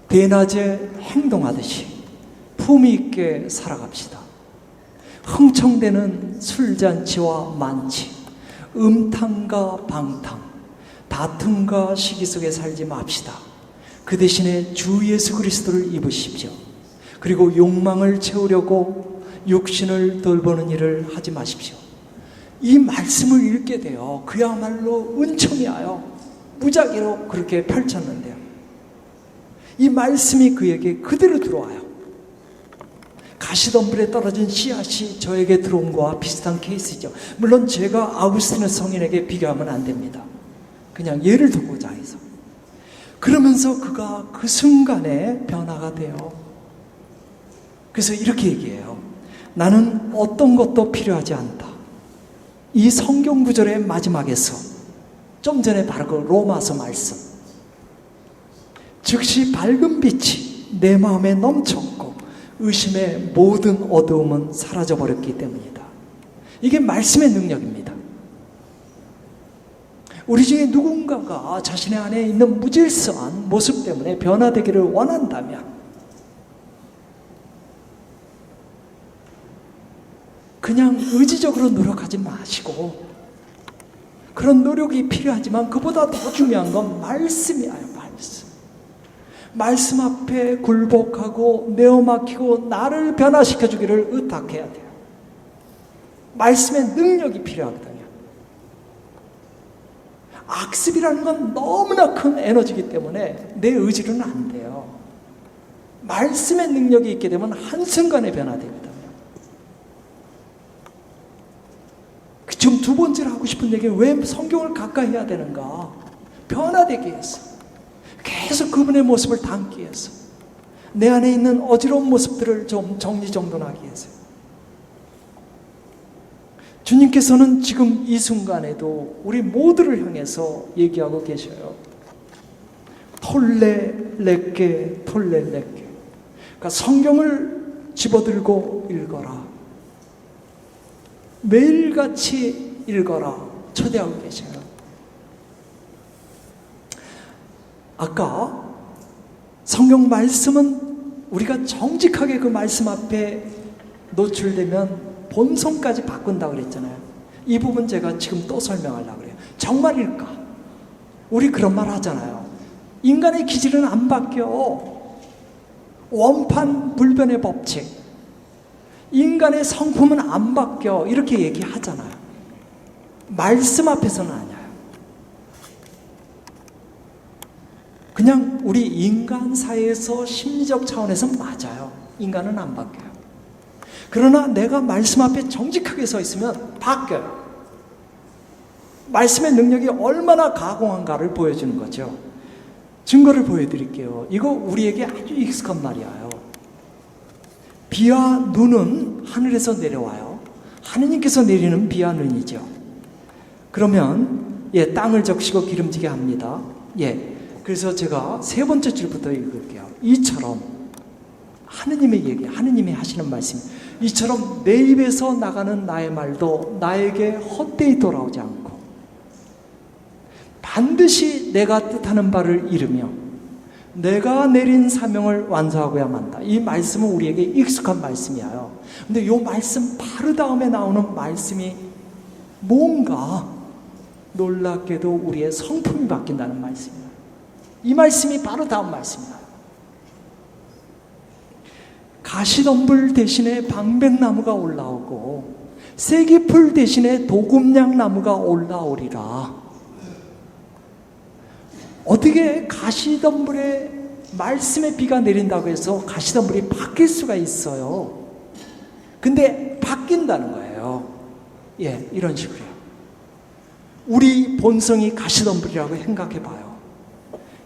대낮에 행동하듯이 품위 있게 살아갑시다. 흥청대는 술잔치와 만취, 음탕과 방탕, 다툼과 시기 속에 살지 맙시다. 그 대신에 주 예수 그리스도를 입으십시오. 그리고 욕망을 채우려고 육신을 돌보는 일을 하지 마십시오. 이 말씀을 읽게 돼요. 그야말로 은총이에요. 무작위로 그렇게 펼쳤는데요. 이 말씀이 그에게 그대로 들어와요. 가시덤불에 떨어진 씨앗이 저에게 들어온 거와 비슷한 케이스죠. 물론 제가 아우구스티누스 성인에게 비교하면 안 됩니다. 그냥 예를 들고자 해서. 그러면서 그가 그 순간에 변화가 돼요. 그래서 이렇게 얘기해요. 나는 어떤 것도 필요하지 않다. 이 성경 구절의 마지막에서 좀 전에 바로 그 로마서 말씀, 즉시 밝은 빛이 내 마음에 넘쳤고 의심의 모든 어두움은 사라져버렸기 때문이다. 이게 말씀의 능력입니다. 우리 중에 누군가가 자신의 안에 있는 무질서한 모습 때문에 변화되기를 원한다면 그냥 의지적으로 노력하지 마시고, 그런 노력이 필요하지만 그보다 더 중요한 건 말씀이에요. 말씀 앞에 굴복하고 내어막히고 나를 변화시켜 주기를 의탁해야 돼요. 말씀의 능력이 필요하거든요. 악습이라는 건 너무나 큰 에너지이기 때문에 내 의지로는 안 돼요. 말씀의 능력이 있게 되면 한순간에 변화됩니다. 지금 두 번째로 하고 싶은 얘기, 왜 성경을 가까이 해야 되는가? 변화되기 위해서. 계속 그분의 모습을 담기 위해서, 내 안에 있는 어지러운 모습들을 좀 정리정돈하기 위해서. 주님께서는 지금 이 순간에도 우리 모두를 향해서 얘기하고 계셔요. 톨레레께 톨레레께. 그러니까 성경을 집어들고 읽어라, 매일같이 읽어라 초대하고 계셔요. 아까 성경 말씀은 우리가 정직하게 그 말씀 앞에 노출되면 본성까지 바꾼다고 그랬잖아요. 이 부분 제가 지금 또 설명하려고 그래요. 정말일까? 우리 그런 말 하잖아요. 인간의 기질은 안 바뀌어. 원판 불변의 법칙. 인간의 성품은 안 바뀌어. 이렇게 얘기하잖아요. 말씀 앞에서는 아니에요. 그냥 우리 인간 사회에서 심리적 차원에서 맞아요. 인간은 안 바뀌어요. 그러나 내가 말씀 앞에 정직하게 서 있으면 바뀌어요. 말씀의 능력이 얼마나 가공한가를 보여주는 거죠. 증거를 보여드릴게요. 이거 우리에게 아주 익숙한 말이에요. 비와 눈은 하늘에서 내려와요. 하느님께서 내리는 비와 눈이죠. 그러면 땅을 적시고 기름지게 합니다. 그래서 제가 세 번째 줄부터 읽을게요. 이처럼 하느님의 얘기, 하느님이 하시는 말씀. 이처럼 내 입에서 나가는 나의 말도 나에게 헛되이 돌아오지 않고 반드시 내가 뜻하는 바를 이루며 내가 내린 사명을 완수하고야 한다. 이 말씀은 우리에게 익숙한 말씀이에요. 근데 이 말씀 바로 다음에 나오는 말씀이 뭔가 놀랍게도 우리의 성품이 바뀐다는 말씀이에요. 이 말씀이 바로 다음 말씀이에요. 가시덤불 대신에 방백나무가 올라오고 쇠기풀 대신에 도금냥나무가 올라오리라. 어떻게 가시덤불에 말씀의 비가 내린다고 해서 가시덤불이 바뀔 수가 있어요. 근데 바뀐다는 거예요. 이런 식으로요. 우리 본성이 가시덤불이라고 생각해 봐요.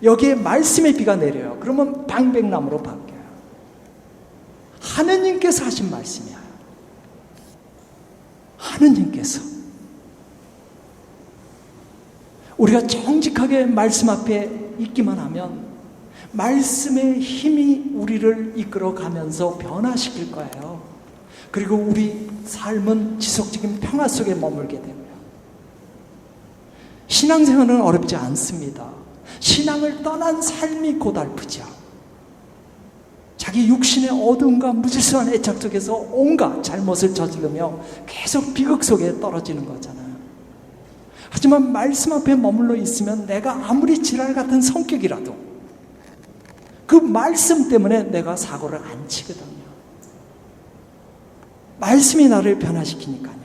여기에 말씀의 비가 내려요. 그러면 방백나무로 바뀌어요. 하느님께서 하신 말씀이야. 하느님께서. 우리가 정직하게 말씀 앞에 있기만 하면 말씀의 힘이 우리를 이끌어가면서 변화시킬 거예요. 그리고 우리 삶은 지속적인 평화 속에 머물게 됩니다. 신앙생활은 어렵지 않습니다. 신앙을 떠난 삶이 고달프죠. 자기 육신의 어둠과 무질서한 애착 속에서 온갖 잘못을 저지르며 계속 비극 속에 떨어지는 거잖아요. 하지만 말씀 앞에 머물러 있으면 내가 아무리 지랄 같은 성격이라도 그 말씀 때문에 내가 사고를 안 치거든요. 말씀이 나를 변화시키니까요.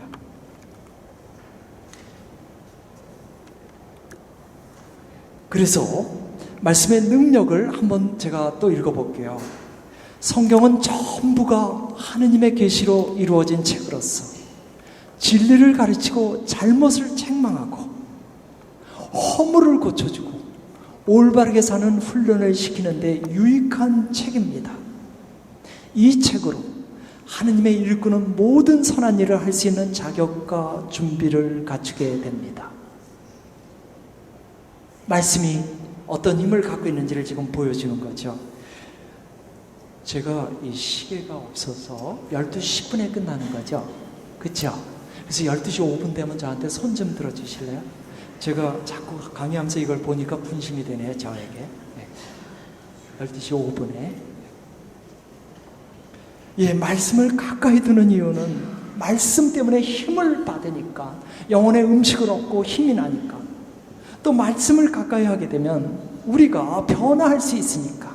그래서 말씀의 능력을 한번 제가 또 읽어볼게요. 성경은 전부가 하느님의 계시로 이루어진 책으로서 진리를 가르치고 잘못을 책망하고 허물을 고쳐주고 올바르게 사는 훈련을 시키는 데 유익한 책입니다. 이 책으로 하느님의 일꾼은 모든 선한 일을 할 수 있는 자격과 준비를 갖추게 됩니다. 말씀이 어떤 힘을 갖고 있는지를 지금 보여주는 거죠. 제가 이 시계가 없어서 12시 10분에 끝나는 거죠. 그렇죠? 그래서 12시 5분 되면 저한테 손 좀 들어주실래요? 제가 자꾸 강의하면서 이걸 보니까 분심이 되네요, 저에게. 12시 5분에. 말씀을 가까이 두는 이유는 말씀 때문에 힘을 받으니까, 영혼의 음식을 얻고 힘이 나니까, 또 말씀을 가까이 하게 되면 우리가 변화할 수 있으니까.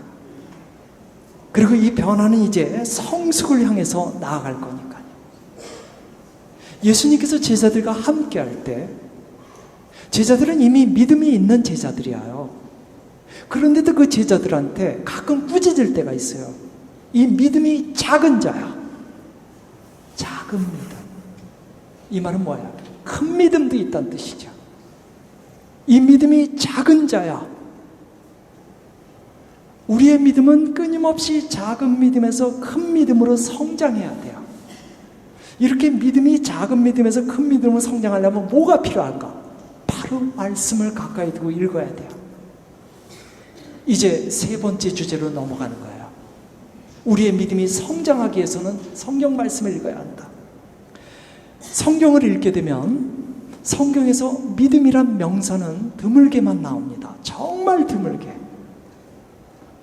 그리고 이 변화는 이제 성숙을 향해서 나아갈 거니까요. 예수님께서 제자들과 함께 할 때 제자들은 이미 믿음이 있는 제자들이에요. 그런데도 그 제자들한테 가끔 꾸짖을 때가 있어요. 이 믿음이 작은 자야. 작은 믿음. 이 말은 뭐야? 큰 믿음도 있다는 뜻이죠. 이 믿음이 작은 자야. 우리의 믿음은 끊임없이 작은 믿음에서 큰 믿음으로 성장해야 돼요. 이렇게 믿음이 작은 믿음에서 큰 믿음으로 성장하려면 뭐가 필요한가? 바로 말씀을 가까이 두고 읽어야 돼요. 이제 세 번째 주제로 넘어가는 거예요. 우리의 믿음이 성장하기 위해서는 성경 말씀을 읽어야 한다. 성경을 읽게 되면 성경에서 믿음이란 명사는 드물게만 나옵니다. 정말 드물게.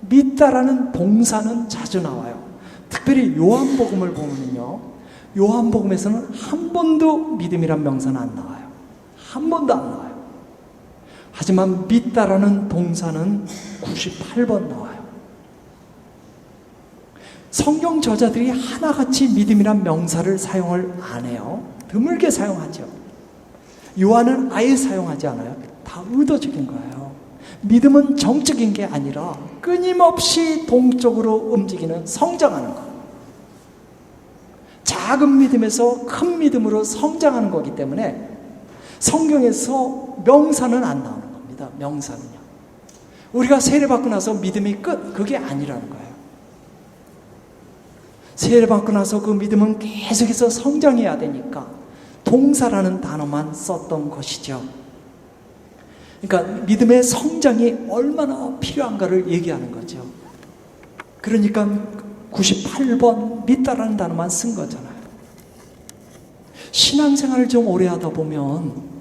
믿다라는 동사는 자주 나와요. 특별히 요한복음을 보면요, 요한복음에서는 한 번도 믿음이란 명사는 안 나와요. 한 번도 안 나와요. 하지만 믿다라는 동사는 98번 나와요. 성경 저자들이 하나같이 믿음이란 명사를 사용을 안 해요. 드물게 사용하죠. 요한은 아예 사용하지 않아요. 다 의도적인 거예요. 믿음은 정적인 게 아니라 끊임없이 동적으로 움직이는 성장하는 것. 작은 믿음에서 큰 믿음으로 성장하는 거기 때문에 성경에서 명사는 안 나오는 겁니다. 명사는요. 우리가 세례받고 나서 믿음이 끝, 그게 아니라는 거예요. 세례받고 나서 그 믿음은 계속해서 성장해야 되니까 동사라는 단어만 썼던 것이죠. 그러니까 믿음의 성장이 얼마나 필요한가를 얘기하는 거죠. 그러니까 98번 믿다라는 단어만 쓴 거잖아요. 신앙생활을 좀 오래 하다 보면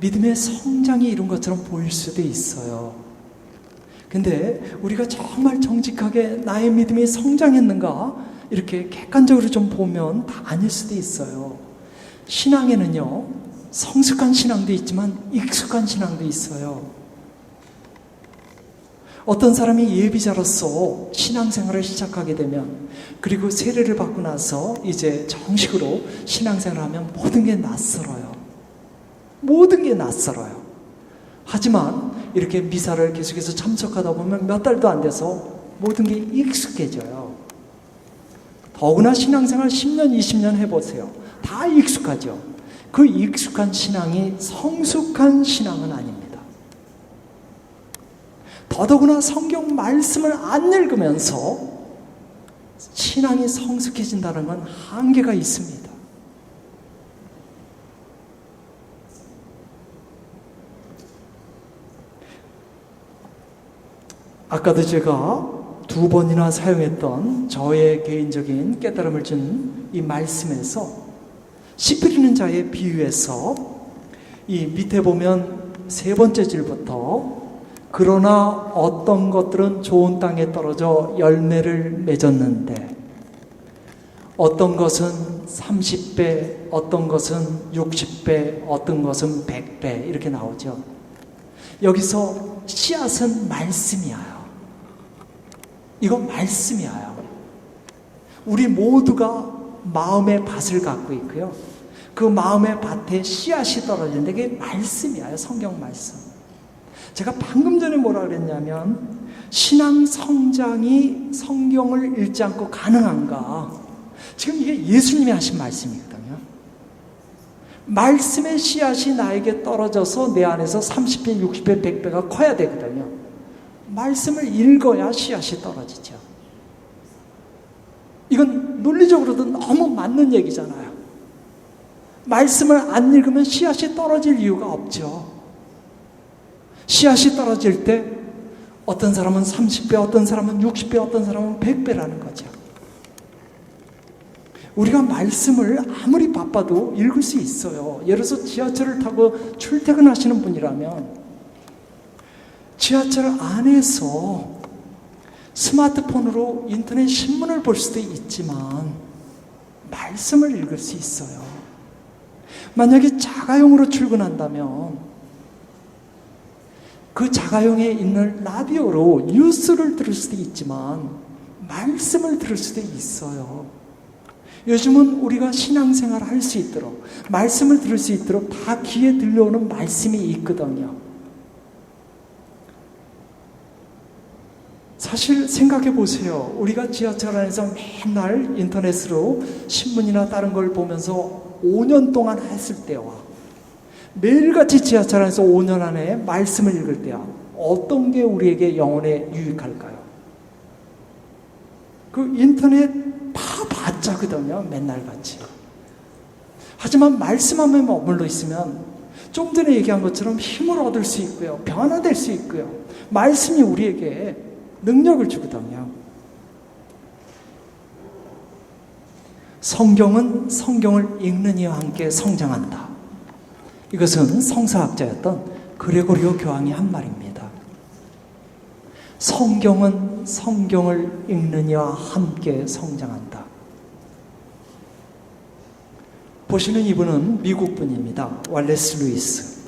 믿음의 성장이 이룬 것처럼 보일 수도 있어요. 근데 우리가 정말 정직하게 나의 믿음이 성장했는가 이렇게 객관적으로 좀 보면 다 아닐 수도 있어요. 신앙에는요, 성숙한 신앙도 있지만 익숙한 신앙도 있어요. 어떤 사람이 예비자로서 신앙생활을 시작하게 되면, 그리고 세례를 받고 나서 이제 정식으로 신앙생활을 하면 모든 게 낯설어요. 모든 게 낯설어요. 하지만 이렇게 미사를 계속해서 참석하다 보면 몇 달도 안 돼서 모든 게 익숙해져요. 더구나 신앙생활 10년, 20년 해보세요. 다 익숙하죠. 그 익숙한 신앙이 성숙한 신앙은 아닙니다. 더더구나 성경 말씀을 안 읽으면서 신앙이 성숙해진다는 건 한계가 있습니다. 아까도 제가 2번이나 사용했던 저의 개인적인 깨달음을 준 이 말씀에서 씨 뿌리는 자의 비유에서 이 밑에 보면 3번째 줄부터 그러나 어떤 것들은 좋은 땅에 떨어져 열매를 맺었는데 어떤 것은 30배, 어떤 것은 60배, 어떤 것은 100배 이렇게 나오죠. 여기서 씨앗은 말씀이에요. 이건 말씀이에요. 우리 모두가 마음의 밭을 갖고 있고요. 그 마음의 밭에 씨앗이 떨어지는데 그게 말씀이에요. 성경 말씀. 제가 방금 전에 뭐라 그랬냐면 신앙 성장이 성경을 읽지 않고 가능한가? 지금 이게 예수님이 하신 말씀이거든요. 말씀의 씨앗이 나에게 떨어져서 내 안에서 30배, 60배, 100배가 커야 되거든요. 말씀을 읽어야 씨앗이 떨어지죠. 이건 논리적으로도 너무 맞는 얘기잖아요. 말씀을 안 읽으면 씨앗이 떨어질 이유가 없죠. 씨앗이 떨어질 때 어떤 사람은 30배, 어떤 사람은 60배, 어떤 사람은 100배라는 거죠. 우리가 말씀을 아무리 바빠도 읽을 수 있어요. 예를 들어서 지하철을 타고 출퇴근하시는 분이라면 지하철 안에서 스마트폰으로 인터넷 신문을 볼 수도 있지만 말씀을 읽을 수 있어요. 만약에 자가용으로 출근한다면 그 자가용에 있는 라디오로 뉴스를 들을 수도 있지만 말씀을 들을 수도 있어요. 요즘은 우리가 신앙생활을 할 수 있도록 말씀을 들을 수 있도록 다 귀에 들려오는 말씀이 있거든요. 사실 생각해 보세요. 우리가 지하철 안에서 맨날 인터넷으로 신문이나 다른 걸 보면서 5년 동안 했을 때와 매일같이 지하철 안에서 5년 안에 말씀을 읽을 때와 어떤 게 우리에게 영혼에 유익할까요? 그 인터넷 봐봤자거든요. 맨날 같이. 하지만 말씀함에 머물러 있으면 좀 전에 얘기한 것처럼 힘을 얻을 수 있고요. 변화될 수 있고요. 말씀이 우리에게 능력을 주거든요. 성경은 성경을 읽는 이와 함께 성장한다. 이것은 성서학자였던 그레고리오 교황이 한 말입니다. 성경은 것은 성경을 읽는 이와 함께 성장한다. 보시는 이분은 미국 분입니다. 왈레스 루이스.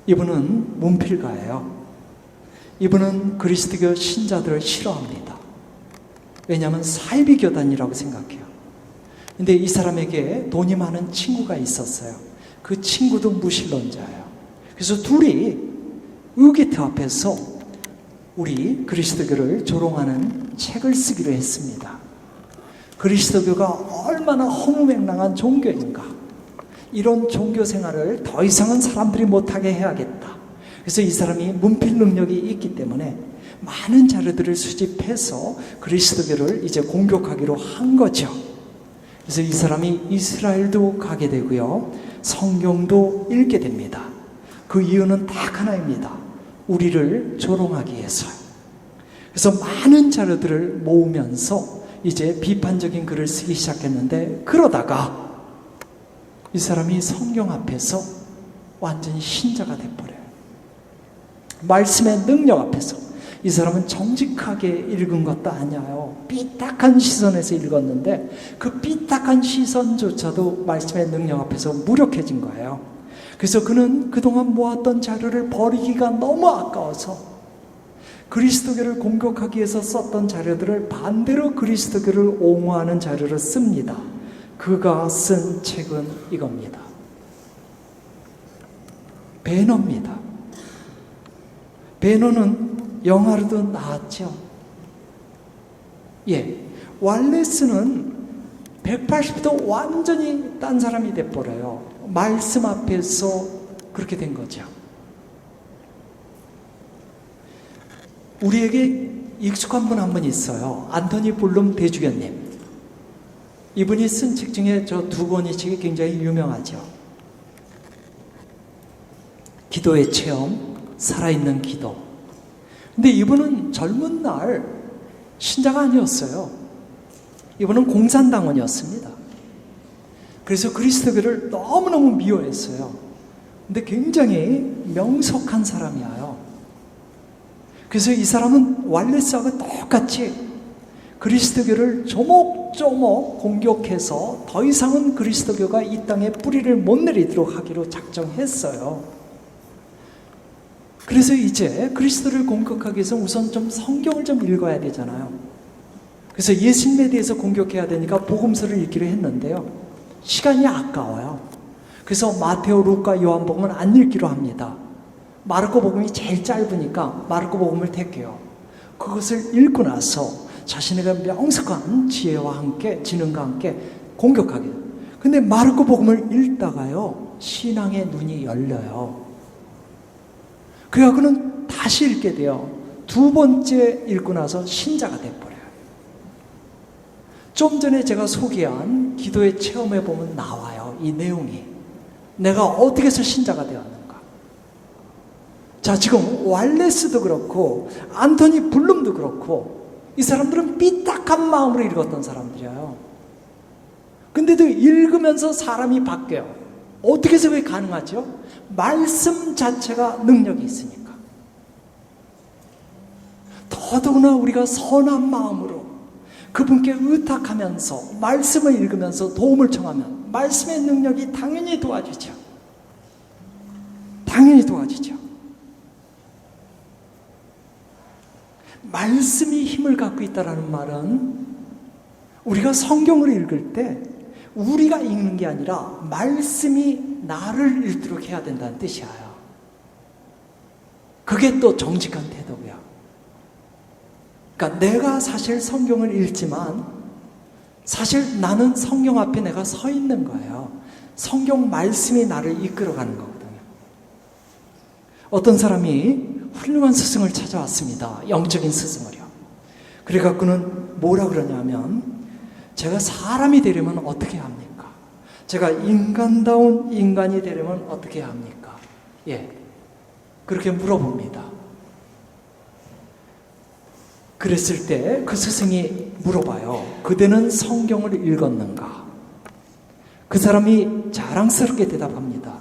이분은 문필가예요. 이분은 그리스도교 신자들을 싫어합니다. 왜냐하면 사이비 교단이라고 생각해요. 근데 이 사람에게 돈이 많은 친구가 있었어요. 그 친구도 무신론자예요. 그래서 둘이 의기투합해서 우리 그리스도교를 조롱하는 책을 쓰기로 했습니다. 그리스도교가 얼마나 허무맹랑한 종교인가. 이런 종교 생활을 더 이상은 사람들이 못하게 해야겠다. 그래서 이 사람이 문필 능력이 있기 때문에 많은 자료들을 수집해서 그리스도교를 이제 공격하기로 한 거죠. 그래서 이 사람이 이스라엘도 가게 되고요. 성경도 읽게 됩니다. 그 이유는 딱 하나입니다. 우리를 조롱하기 위해서요. 그래서 많은 자료들을 모으면서 이제 비판적인 글을 쓰기 시작했는데, 그러다가 이 사람이 성경 앞에서 완전히 신자가 돼버려요. 말씀의 능력 앞에서. 이 사람은 정직하게 읽은 것도 아니에요. 삐딱한 시선에서 읽었는데 그 삐딱한 시선조차도 말씀의 능력 앞에서 무력해진 거예요. 그래서 그는 그동안 모았던 자료를 버리기가 너무 아까워서 그리스도교를 공격하기 위해서 썼던 자료들을 반대로 그리스도교를 옹호하는 자료를 씁니다. 그가 쓴 책은 이겁니다. 배너입니다. 배너는 영화로도 나왔죠. 예, 왈레스는 180도 완전히 딴 사람이 돼버려요. 말씀 앞에서 그렇게 된 거죠. 우리에게 익숙한 분 한 분 있어요. 안토니 블룸 대주교님. 이분이 쓴 책 중에 저 두 권의 책이 굉장히 유명하죠. 기도의 체험, 살아있는 기도. 근데 이분은 젊은 날 신자가 아니었어요. 이분은 공산당원이었습니다. 그래서 그리스도교를 너무너무 미워했어요. 근데 굉장히 명석한 사람이에요. 그래서 이 사람은 왈레스하고 똑같이 그리스도교를 조목조목 공격해서 더 이상은 그리스도교가 이 땅에 뿌리를 못 내리도록 하기로 작정했어요. 그래서 이제 그리스도를 공격하기 위해서 우선 좀 성경을 좀 읽어야 되잖아요. 그래서 예수님에 대해서 공격해야 되니까 복음서를 읽기로 했는데요. 시간이 아까워요. 그래서 마테오, 루카, 요한복음은 안 읽기로 합니다. 마르코 복음이 제일 짧으니까 마르코 복음을 택해요. 그것을 읽고 나서 자신에게 명석한 지혜와 함께, 지능과 함께 공격하게. 근데 마르코 복음을 읽다가요, 신앙의 눈이 열려요. 그래갖고는 다시 읽게 돼요. 두 번째 읽고 나서 신자가 돼버려요. 좀 전에 제가 소개한 기도의 체험에 보면 나와요. 이 내용이. 내가 어떻게 해서 신자가 되었는가. 자, 지금 왈레스도 그렇고 안토니 블룸도 그렇고 이 사람들은 삐딱한 마음으로 읽었던 사람들이에요. 근데도 읽으면서 사람이 바뀌어요. 어떻게 해서 그게 가능하죠? 말씀 자체가 능력이 있으니까. 더더구나 우리가 선한 마음으로 그분께 의탁하면서 말씀을 읽으면서 도움을 청하면 말씀의 능력이 당연히 도와주죠. 당연히 도와주죠. 말씀이 힘을 갖고 있다는 말은 우리가 성경을 읽을 때 우리가 읽는 게 아니라 말씀이 나를 읽도록 해야 된다는 뜻이에요. 그게 또 정직한 태도고요. 그러니까 내가 사실 성경을 읽지만 사실 나는 성경 앞에 내가 서 있는 거예요. 성경 말씀이 나를 이끌어가는 거거든요. 어떤 사람이 훌륭한 스승을 찾아왔습니다. 영적인 스승을요. 그래갖고는 뭐라 그러냐면 제가 사람이 되려면 어떻게 합니까? 제가 인간다운 인간이 되려면 어떻게 합니까? 예, 그렇게 물어봅니다. 그랬을 때 그 스승이 물어봐요. 그대는 성경을 읽었는가? 그 사람이 자랑스럽게 대답합니다.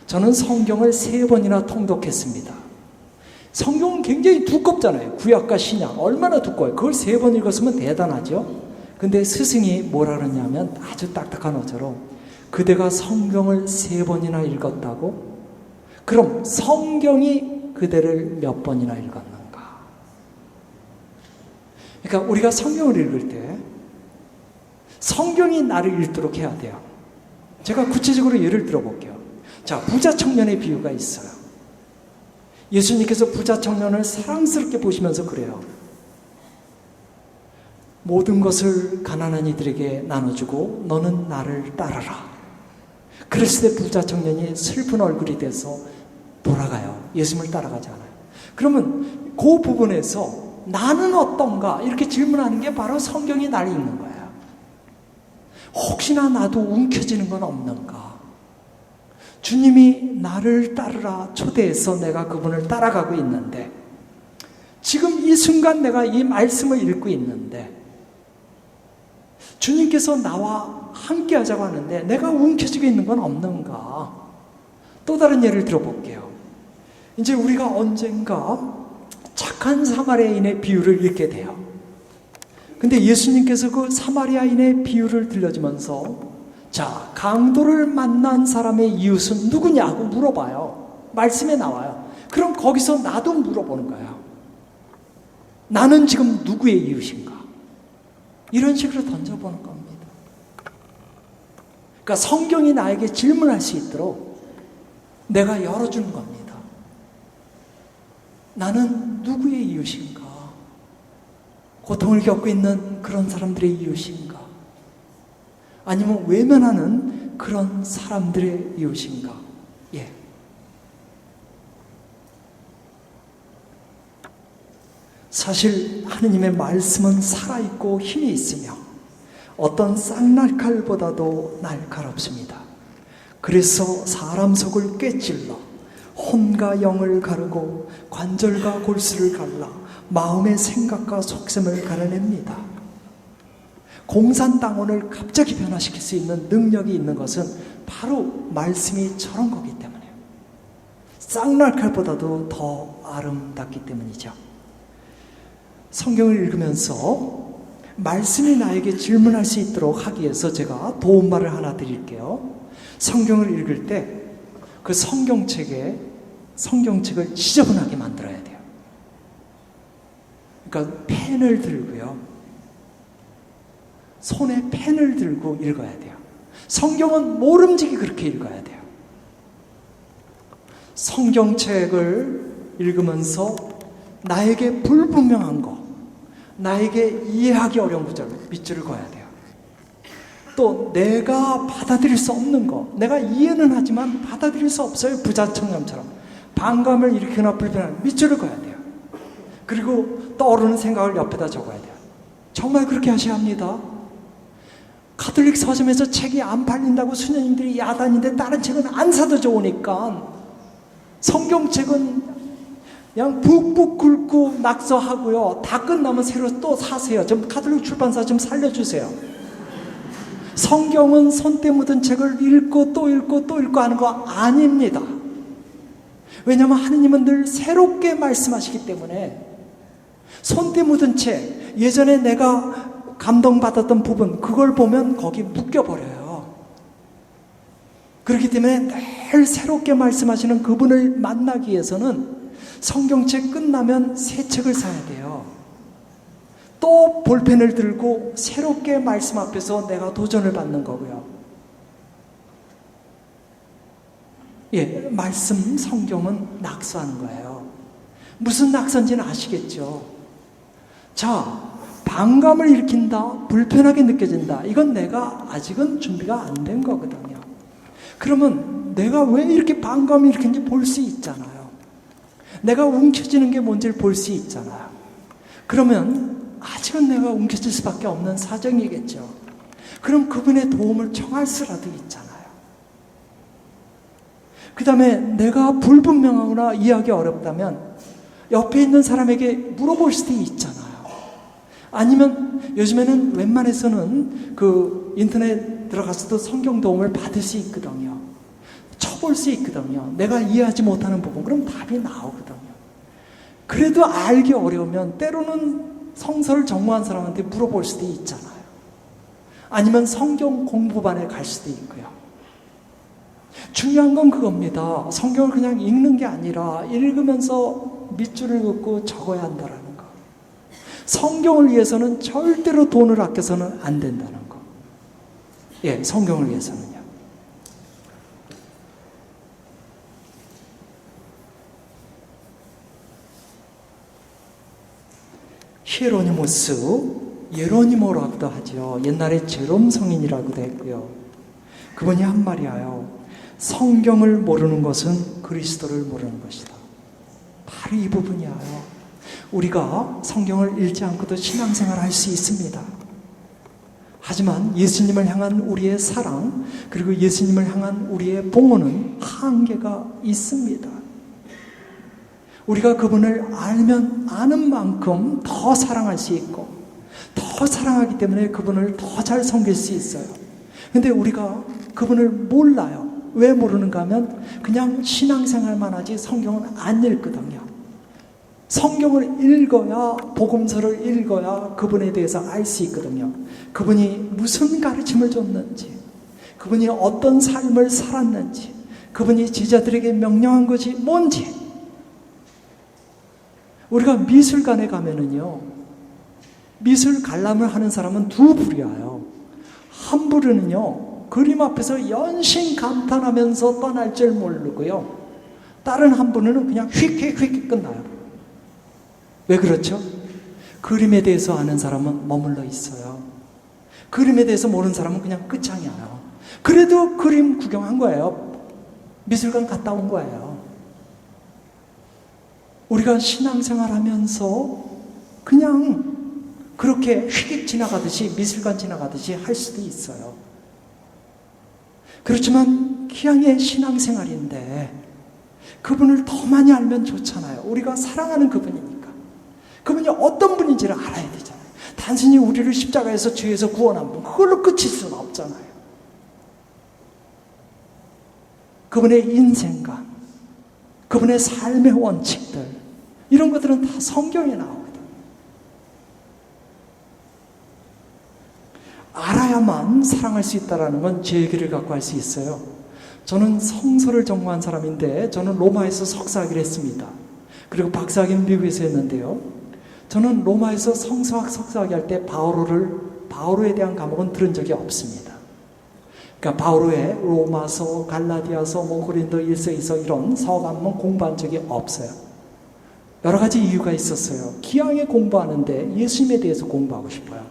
저는 성경을 3번이나 통독했습니다. 성경은 굉장히 두껍잖아요. 구약과 신약 얼마나 두꺼워요. 그걸 3번 읽었으면 대단하죠. 근데 스승이 뭐라 그러냐면 아주 딱딱한 어조로 그대가 성경을 3번이나 읽었다고? 그럼 성경이 그대를 몇 번이나 읽었는가? 그러니까 우리가 성경을 읽을 때 성경이 나를 읽도록 해야 돼요. 제가 구체적으로 예를 들어볼게요. 자, 부자 청년의 비유가 있어요. 예수님께서 부자 청년을 사랑스럽게 보시면서 그래요. 모든 것을 가난한 이들에게 나눠주고 너는 나를 따르라. 그랬을 때 부자 청년이 슬픈 얼굴이 돼서 돌아가요. 예수님을 따라가지 않아요. 그러면 그 부분에서 나는 어떤가 이렇게 질문하는 게 바로 성경이 나를 읽는 거예요. 혹시나 나도 움켜쥐는 건 없는가? 주님이 나를 따르라 초대해서 내가 그분을 따라가고 있는데 지금 이 순간 내가 이 말씀을 읽고 있는데 주님께서 나와 함께 하자고 하는데 내가 움켜쥐고 있는 건 없는가? 또 다른 예를 들어볼게요. 이제 우리가 언젠가 착한 사마리아인의 비유를 읽게 돼요. 근데 예수님께서 그 사마리아인의 비유를 들려주면서 자, 강도를 만난 사람의 이웃은 누구냐고 물어봐요. 말씀에 나와요. 그럼 거기서 나도 물어보는 거예요. 나는 지금 누구의 이웃인가? 이런 식으로 던져보는 겁니다. 그러니까 성경이 나에게 질문할 수 있도록 내가 열어주는 겁니다. 나는 누구의 이웃인가? 고통을 겪고 있는 그런 사람들의 이웃인가? 아니면 외면하는 그런 사람들의 이웃인가? 예. 사실 하느님의 말씀은 살아있고 힘이 있으며 어떤 쌍날칼보다도 날카롭습니다. 그래서 사람 속을 꿰찔러 혼과 영을 가르고 관절과 골수를 갈라 마음의 생각과 속셈을 가려냅니다. 공산당원을 갑자기 변화시킬 수 있는 능력이 있는 것은 바로 말씀이 저런 거기 때문에요. 쌍날칼보다도 더 아름답기 때문이죠. 성경을 읽으면서 말씀이 나에게 질문할 수 있도록 하기 위해서 제가 도움말을 하나 드릴게요. 성경을 읽을 때 그 성경책을 지저분하게 만들어야 돼요. 그러니까 펜을 들고요. 손에 펜을 들고 읽어야 돼요. 성경은 모름지기 그렇게 읽어야 돼요. 성경책을 읽으면서 나에게 불분명한 거, 나에게 이해하기 어려운 구절, 밑줄을 그어야 돼요. 또 내가 받아들일 수 없는 거, 내가 이해는 하지만 받아들일 수 없어요. 부자 청년처럼 반감을 일으키거나 불편한 밑줄을 그어야 돼요. 그리고 떠오르는 생각을 옆에다 적어야 돼요. 정말 그렇게 하셔야 합니다. 가톨릭 서점에서 책이 안 팔린다고 수녀님들이 야단인데 다른 책은 안 사도 좋으니까 성경책은 그냥 북북 긁고 낙서하고요. 다 끝나면 새로 또 사세요. 좀 가톨릭 출판사 좀 살려주세요. 성경은 손때 묻은 책을 읽고 또 읽고 또 읽고 하는 거 아닙니다. 왜냐하면 하느님은 늘 새롭게 말씀하시기 때문에 손때 묻은 책, 예전에 내가 감동받았던 부분 그걸 보면 거기 묶여버려요. 그렇기 때문에 늘 새롭게 말씀하시는 그분을 만나기 위해서는 성경책 끝나면 새 책을 사야 돼요. 또 볼펜을 들고 새롭게 말씀 앞에서 내가 도전을 받는 거고요. 예, 말씀 성경은 낙서하는 거예요. 무슨 낙서인지는 아시겠죠? 자, 반감을 일으킨다, 불편하게 느껴진다. 이건 내가 아직은 준비가 안 된 거거든요. 그러면 내가 왜 이렇게 반감을 일으키는지 볼 수 있잖아요. 내가 움켜쥐는 게 뭔지를 볼 수 있잖아요. 그러면 아직은 내가 움켜질 수밖에 없는 사정이겠죠. 그럼 그분의 도움을 청할 수라도 있잖아요. 그 다음에 내가 불분명하거나 이해하기 어렵다면 옆에 있는 사람에게 물어볼 수도 있잖아요. 아니면 요즘에는 웬만해서는 그 인터넷 들어가서도 성경 도움을 받을 수 있거든요. 쳐볼 수 있거든요. 내가 이해하지 못하는 부분, 그럼 답이 나오거든요. 그래도 알기 어려우면 때로는 성서를 전무한 사람한테 물어볼 수도 있잖아요. 아니면 성경 공부반에 갈 수도 있고요. 중요한 건 그겁니다. 성경을 그냥 읽는 게 아니라 읽으면서 밑줄을 긋고 적어야 한다는 거. 성경을 위해서는 절대로 돈을 아껴서는 안 된다는 거. 예, 성경을 위해서는요. 히에로니모스, 예로니모라고도 하죠. 옛날에 제롬 성인이라고도 했고요. 그분이 한 말이 하여 성경을 모르는 것은 그리스도를 모르는 것이다. 바로 이 부분이에요. 우리가 성경을 읽지 않고도 신앙생활을 할 수 있습니다. 하지만 예수님을 향한 우리의 사랑, 그리고 예수님을 향한 우리의 봉헌은 한계가 있습니다. 우리가 그분을 알면 아는 만큼 더 사랑할 수 있고, 더 사랑하기 때문에 그분을 더 잘 섬길 수 있어요. 근데 우리가 그분을 몰라요. 왜 모르는가 하면 그냥 신앙생활만 하지 성경은 안 읽거든요. 성경을 읽어야, 복음서를 읽어야 그분에 대해서 알 수 있거든요. 그분이 무슨 가르침을 줬는지, 그분이 어떤 삶을 살았는지, 그분이 제자들에게 명령한 것이 뭔지. 우리가 미술관에 가면은요, 미술 관람을 하는 사람은 두 부류예요. 한 부류는요, 그림 앞에서 연신 감탄하면서 떠날 줄 모르고요, 다른 한 부류는 그냥 휙휙휙 끝나요. 왜 그렇죠? 그림에 대해서 아는 사람은 머물러 있어요. 그림에 대해서 모르는 사람은 그냥 끝장이에요. 그래도 그림 구경한 거예요. 미술관 갔다 온 거예요. 우리가 신앙생활 하면서 그냥 그렇게 휙 지나가듯이, 미술관 지나가듯이 할 수도 있어요. 그렇지만 기왕의 신앙생활인데 그분을 더 많이 알면 좋잖아요. 우리가 사랑하는 그분이니까. 그분이 어떤 분인지를 알아야 되잖아요. 단순히 우리를 십자가에서 죄에서 구원한 분, 그걸로 끝일 수는 없잖아요. 그분의 인생관, 그분의 삶의 원칙들, 이런 것들은 다 성경에 나오거든. 알아야만 사랑할 수 있다는 건 제 얘기를 갖고 할 수 있어요. 저는 성서를 전공한 사람인데, 저는 로마에서 석사학위를 했습니다. 그리고 박사학위는 미국에서 했는데요. 저는 로마에서 성서학 석사학위 할 때 바오로에 대한 과목은 들은 적이 없습니다. 그러니까 바오로의 로마서, 갈라디아서, 고린도 1서, 2서 이런 서간문 공부한 적이 없어요. 여러 가지 이유가 있었어요. 기왕에 공부하는데 예수님에 대해서 공부하고 싶어요.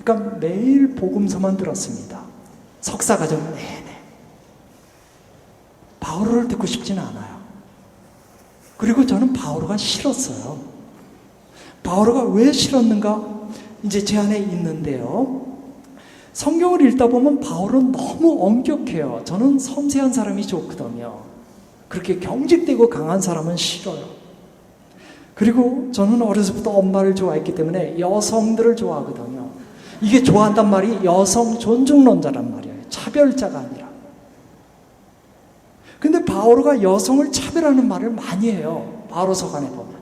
그러니까 매일 복음서만 들었습니다. 석사과정 내내. 바오로를 듣고 싶지는 않아요. 그리고 저는 바오로가 싫었어요. 바오로가 왜 싫었는가? 이제 제 안에 있는데요. 성경을 읽다 보면 바오로는 너무 엄격해요. 저는 섬세한 사람이 좋거든요. 그렇게 경직되고 강한 사람은 싫어요. 그리고 저는 어려서부터 엄마를 좋아했기 때문에 여성들을 좋아하거든요. 이게 좋아한단 말이 여성 존중론자란 말이에요. 차별자가 아니라. 근데 바오로가 여성을 차별하는 말을 많이 해요. 바오로서관에 보면.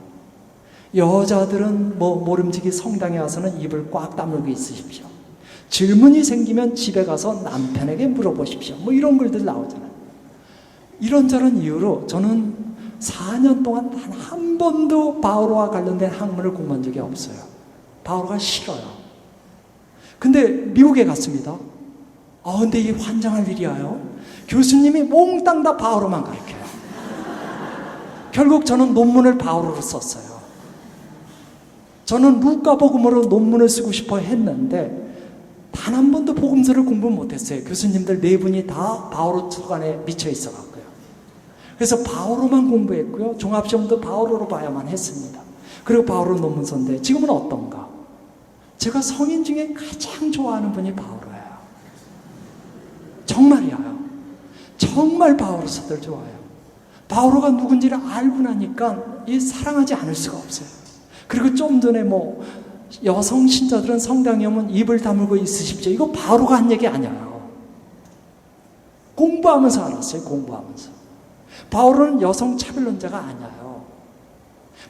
여자들은 모름지기 성당에 와서는 입을 꽉 다물고 있으십시오. 질문이 생기면 집에 가서 남편에게 물어보십시오. 이런 글들 나오잖아요. 이런저런 이유로 저는 4년 동안 단 한 번도 바오로와 관련된 학문을 공부한 적이 없어요. 바오로가 싫어요. 근데 미국에 갔습니다. 근데 이게 환장할 일이에요. 교수님이 몽땅 다 바오로만 가르쳐요. 결국 저는 논문을 바오로로 썼어요. 저는 루카복음으로 논문을 쓰고 싶어 했는데 단 한 번도 복음서를 공부 못했어요. 교수님들 4분이 다 바오로 서간에 미쳐 있어갖고요. 그래서 바오로만 공부했고요. 종합시험도 바오로로 봐야만 했습니다. 그리고 바오로 논문 썼는데 지금은 어떤가? 제가 성인 중에 가장 좋아하는 분이 바오로예요. 정말이에요. 정말 바오로서들 좋아해요. 바오로가 누군지를 알고 나니까 사랑하지 않을 수가 없어요. 그리고 좀 전에 여성 신자들은 성당에 오면 입을 다물고 있으십시오. 이거 바오로가 한 얘기 아니에요. 공부하면서 알았어요. 공부하면서. 바오로는 여성 차별론자가 아니에요.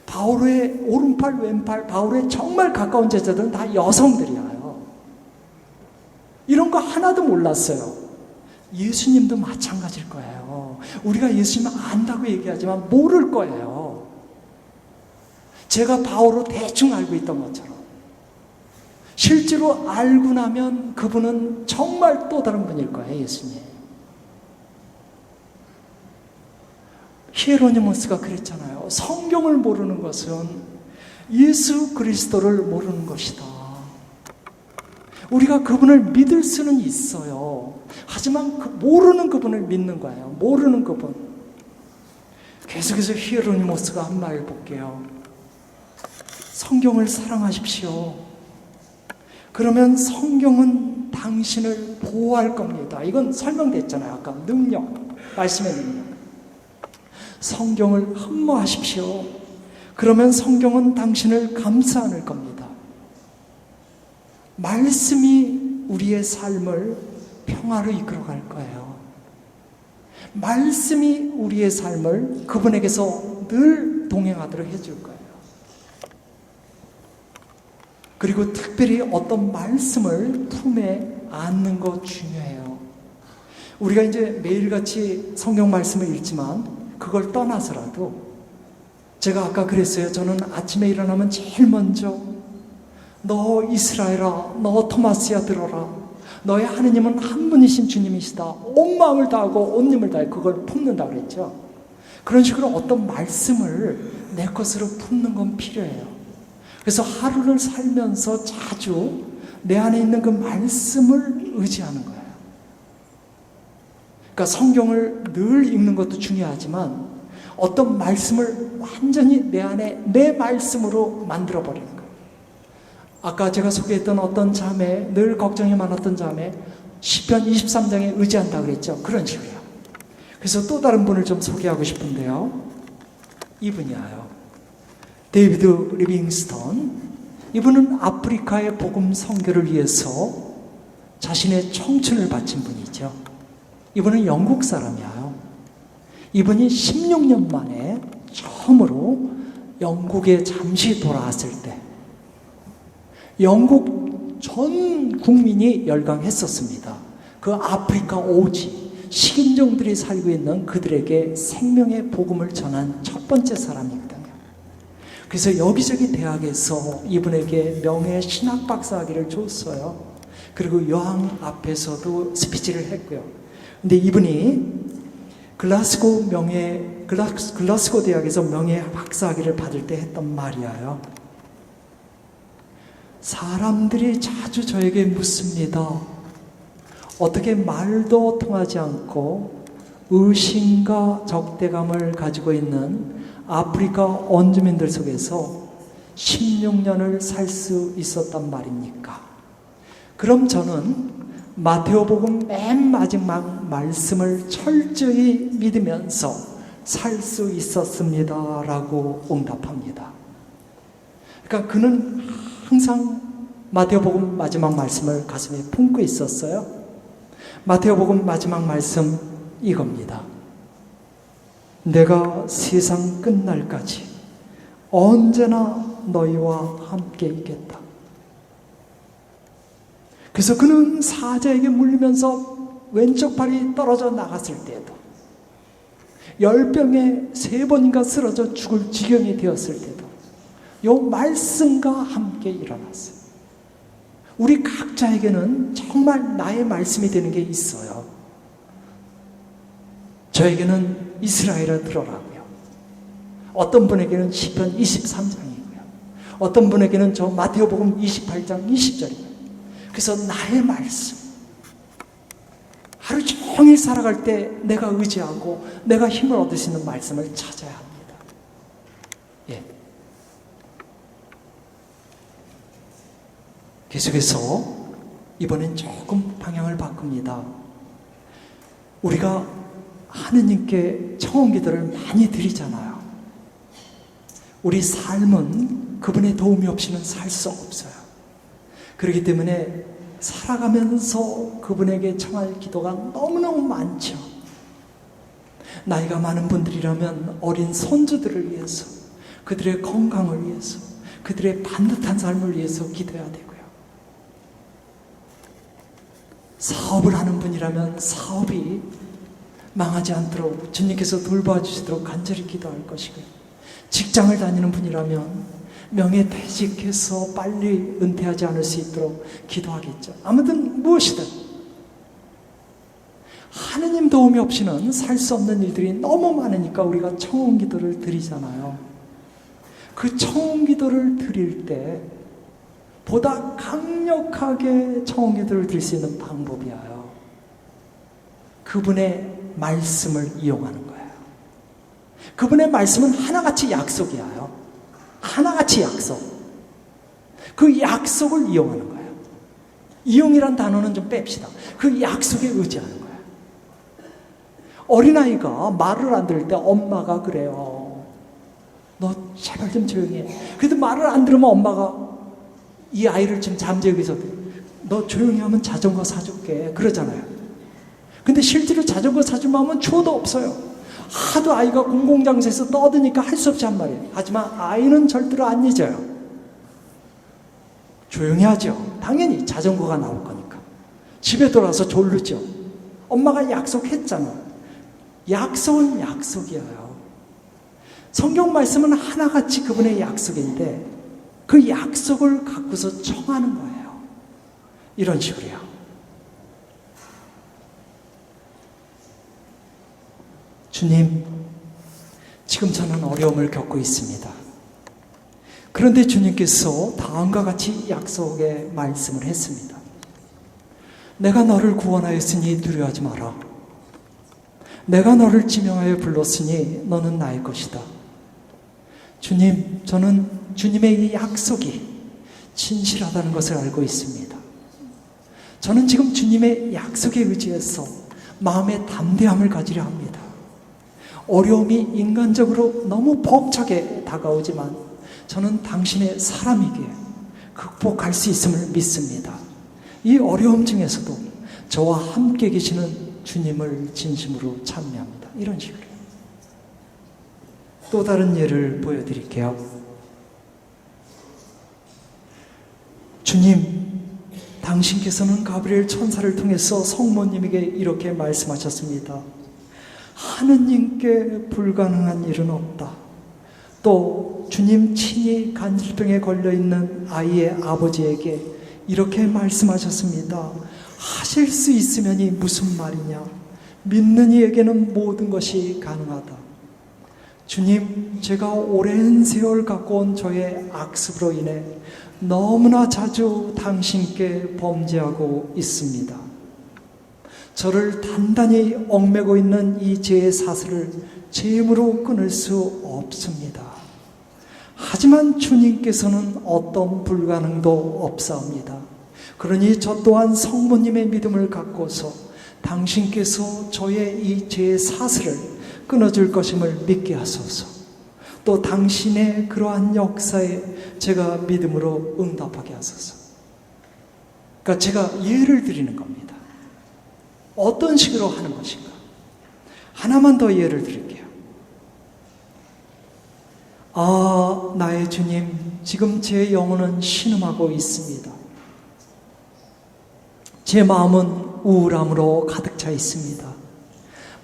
바울의 오른팔 왼팔, 바울의 정말 가까운 제자들은 다 여성들이에요. 이런 거 하나도 몰랐어요. 예수님도 마찬가지일 거예요. 우리가 예수님을 안다고 얘기하지만 모를 거예요. 제가 바울을 대충 알고 있던 것처럼. 실제로 알고 나면 그분은 정말 또 다른 분일 거예요, 예수님. 히에로니모스가 그랬잖아요. 성경을 모르는 것은 예수 그리스도를 모르는 것이다. 우리가 그분을 믿을 수는 있어요. 하지만 모르는 그분을 믿는 거예요. 모르는 그분. 계속해서 히에로니모스가 한 말 볼게요. 성경을 사랑하십시오. 그러면 성경은 당신을 보호할 겁니다. 이건 설명됐잖아요. 아까 능력, 말씀의 능력. 성경을 흠모하십시오. 그러면 성경은 당신을 감싸 안을 겁니다. 말씀이 우리의 삶을 평화로 이끌어갈 거예요. 말씀이 우리의 삶을 그분에게서 늘 동행하도록 해줄 거예요. 그리고 특별히 어떤 말씀을 품에 안는 거 중요해요. 우리가 이제 매일같이 성경 말씀을 읽지만 그걸 떠나서라도 제가 아까 그랬어요. 저는 아침에 일어나면 제일 먼저 너 이스라엘아, 너 토마스야 들어라. 너의 하느님은 한 분이신 주님이시다. 온 마음을 다하고 온 힘을 다해 그걸 품는다 그랬죠. 그런 식으로 어떤 말씀을 내 것으로 품는 건 필요해요. 그래서 하루를 살면서 자주 내 안에 있는 그 말씀을 의지하는 거예요. 그러니까 성경을 늘 읽는 것도 중요하지만 어떤 말씀을 완전히 내 안에 내 말씀으로 만들어버리는 거예요. 아까 제가 소개했던 어떤 자매, 늘 걱정이 많았던 자매, 시편 23장에 의지한다 그랬죠. 그런 식이에요. 그래서 또 다른 분을 좀 소개하고 싶은데요. 이분이에요. 데이비드 리빙스턴. 이분은 아프리카의 복음 선교를 위해서 자신의 청춘을 바친 분이죠. 이분은 영국 사람이에요. 이분이 16년 만에 처음으로 영국에 잠시 돌아왔을 때 영국 전 국민이 열광했었습니다. 그 아프리카 오지, 식인종들이 살고 있는 그들에게 생명의 복음을 전한 첫 번째 사람이거든요. 그래서 여기저기 대학에서 이분에게 명예 신학 박사학위를 줬어요. 그리고 여왕 앞에서도 스피치를 했고요. 근데 이분이 글라스고 대학에서 명예 박사학위를 받을 때 했던 말이에요. 사람들이 자주 저에게 묻습니다. 어떻게 말도 통하지 않고 의심과 적대감을 가지고 있는 아프리카 원주민들 속에서 16년을 살 수 있었단 말입니까? 그럼 저는 마테오복음 맨 마지막 말씀을 철저히 믿으면서 살 수 있었습니다 라고 응답합니다. 그러니까 그는 항상 마테오복음 마지막 말씀을 가슴에 품고 있었어요. 마테오복음 마지막 말씀 이겁니다. 내가 세상 끝날까지 언제나 너희와 함께 있겠다. 그래서 그는 사자에게 물리면서 왼쪽 발이 떨어져 나갔을 때에도, 열병에 3번인가 쓰러져 죽을 지경이 되었을 때도 이 말씀과 함께 일어났어요. 우리 각자에게는 정말 나의 말씀이 되는 게 있어요. 저에게는 이스라엘아 들어라고요. 어떤 분에게는 시편 23장이고요. 어떤 분에게는 저 마태복음 28장 20절이고요. 그래서 나의 말씀, 하루 종일 살아갈 때 내가 의지하고 내가 힘을 얻을 수 있는 말씀을 찾아야 합니다. 예. 계속해서 이번엔 조금 방향을 바꿉니다. 우리가 하느님께 청원기도를 많이 드리잖아요. 우리 삶은 그분의 도움이 없이는 살 수 없어요. 그렇기 때문에 살아가면서 그분에게 청할 기도가 너무너무 많죠. 나이가 많은 분들이라면 어린 손주들을 위해서, 그들의 건강을 위해서, 그들의 반듯한 삶을 위해서 기도해야 되고요. 사업을 하는 분이라면 사업이 망하지 않도록 주님께서 돌봐주시도록 간절히 기도할 것이고요. 직장을 다니는 분이라면 명예퇴직해서 빨리 은퇴하지 않을 수 있도록 기도하겠죠. 아무튼 무엇이든 하느님 도움이 없이는 살 수 없는 일들이 너무 많으니까 우리가 청혼 기도를 드리잖아요. 그 청혼 기도를 드릴 때 보다 강력하게 청혼 기도를 드릴 수 있는 방법이에요. 그분의 말씀을 이용하는 거예요. 그분의 말씀은 하나같이 약속이에요. 하나같이 약속. 그 약속을 이용하는 거예요. 이용이란 단어는 좀 뺍시다. 그 약속에 의지하는 거예요. 어린아이가 말을 안 들을 때 엄마가 그래요. 너 제발 좀 조용히 해. 그래도 말을 안 들으면 엄마가 이 아이를 좀 잠재우기 위해서 너 조용히 하면 자전거 사줄게 그러잖아요. 근데 실제로 자전거 사주면 하면 추워도 없어요. 하도 아이가 공공장소에서 떠드니까 할 수 없이 한 말이에요. 하지만 아이는 절대로 안 잊어요. 조용히 하죠. 당연히 자전거가 나올 거니까. 집에 돌아와서 졸르죠. 엄마가 약속했잖아. 약속은 약속이에요. 성경 말씀은 하나같이 그분의 약속인데 그 약속을 갖고서 청하는 거예요. 이런 식으로요. 주님, 지금 저는 어려움을 겪고 있습니다. 그런데 주님께서 다음과 같이 약속의 말씀을 했습니다. 내가 너를 구원하였으니 두려워하지 마라. 내가 너를 지명하여 불렀으니 너는 나의 것이다. 주님, 저는 주님의 이 약속이 진실하다는 것을 알고 있습니다. 저는 지금 주님의 약속에 의지해서 마음의 담대함을 가지려 합니다. 어려움이 인간적으로 너무 벅차게 다가오지만 저는 당신의 사람이기에 극복할 수 있음을 믿습니다. 이 어려움 중에서도 저와 함께 계시는 주님을 진심으로 찬미합니다. 이런 식으로. 또 다른 예를 보여드릴게요. 주님, 당신께서는 가브리엘 천사를 통해서 성모님에게 이렇게 말씀하셨습니다. 하느님께 불가능한 일은 없다. 또 주님 친히 간질병에 걸려있는 아이의 아버지에게 이렇게 말씀하셨습니다. 하실 수 있으면이 무슨 말이냐. 믿는 이에게는 모든 것이 가능하다. 주님, 제가 오랜 세월 갖고 온 저의 악습으로 인해 너무나 자주 당신께 범죄하고 있습니다. 저를 단단히 얽매고 있는 이 죄의 사슬을 제 힘으로 끊을 수 없습니다. 하지만 주님께서는 어떤 불가능도 없사옵니다. 그러니 저 또한 성모님의 믿음을 갖고서 당신께서 저의 이 죄의 사슬을 끊어줄 것임을 믿게 하소서. 또 당신의 그러한 역사에 제가 믿음으로 응답하게 하소서. 그러니까 제가 예를 드리는 겁니다. 어떤 식으로 하는 것인가? 하나만 더 예를 드릴게요. 나의 주님, 지금 제 영혼은 신음하고 있습니다. 제 마음은 우울함으로 가득 차 있습니다.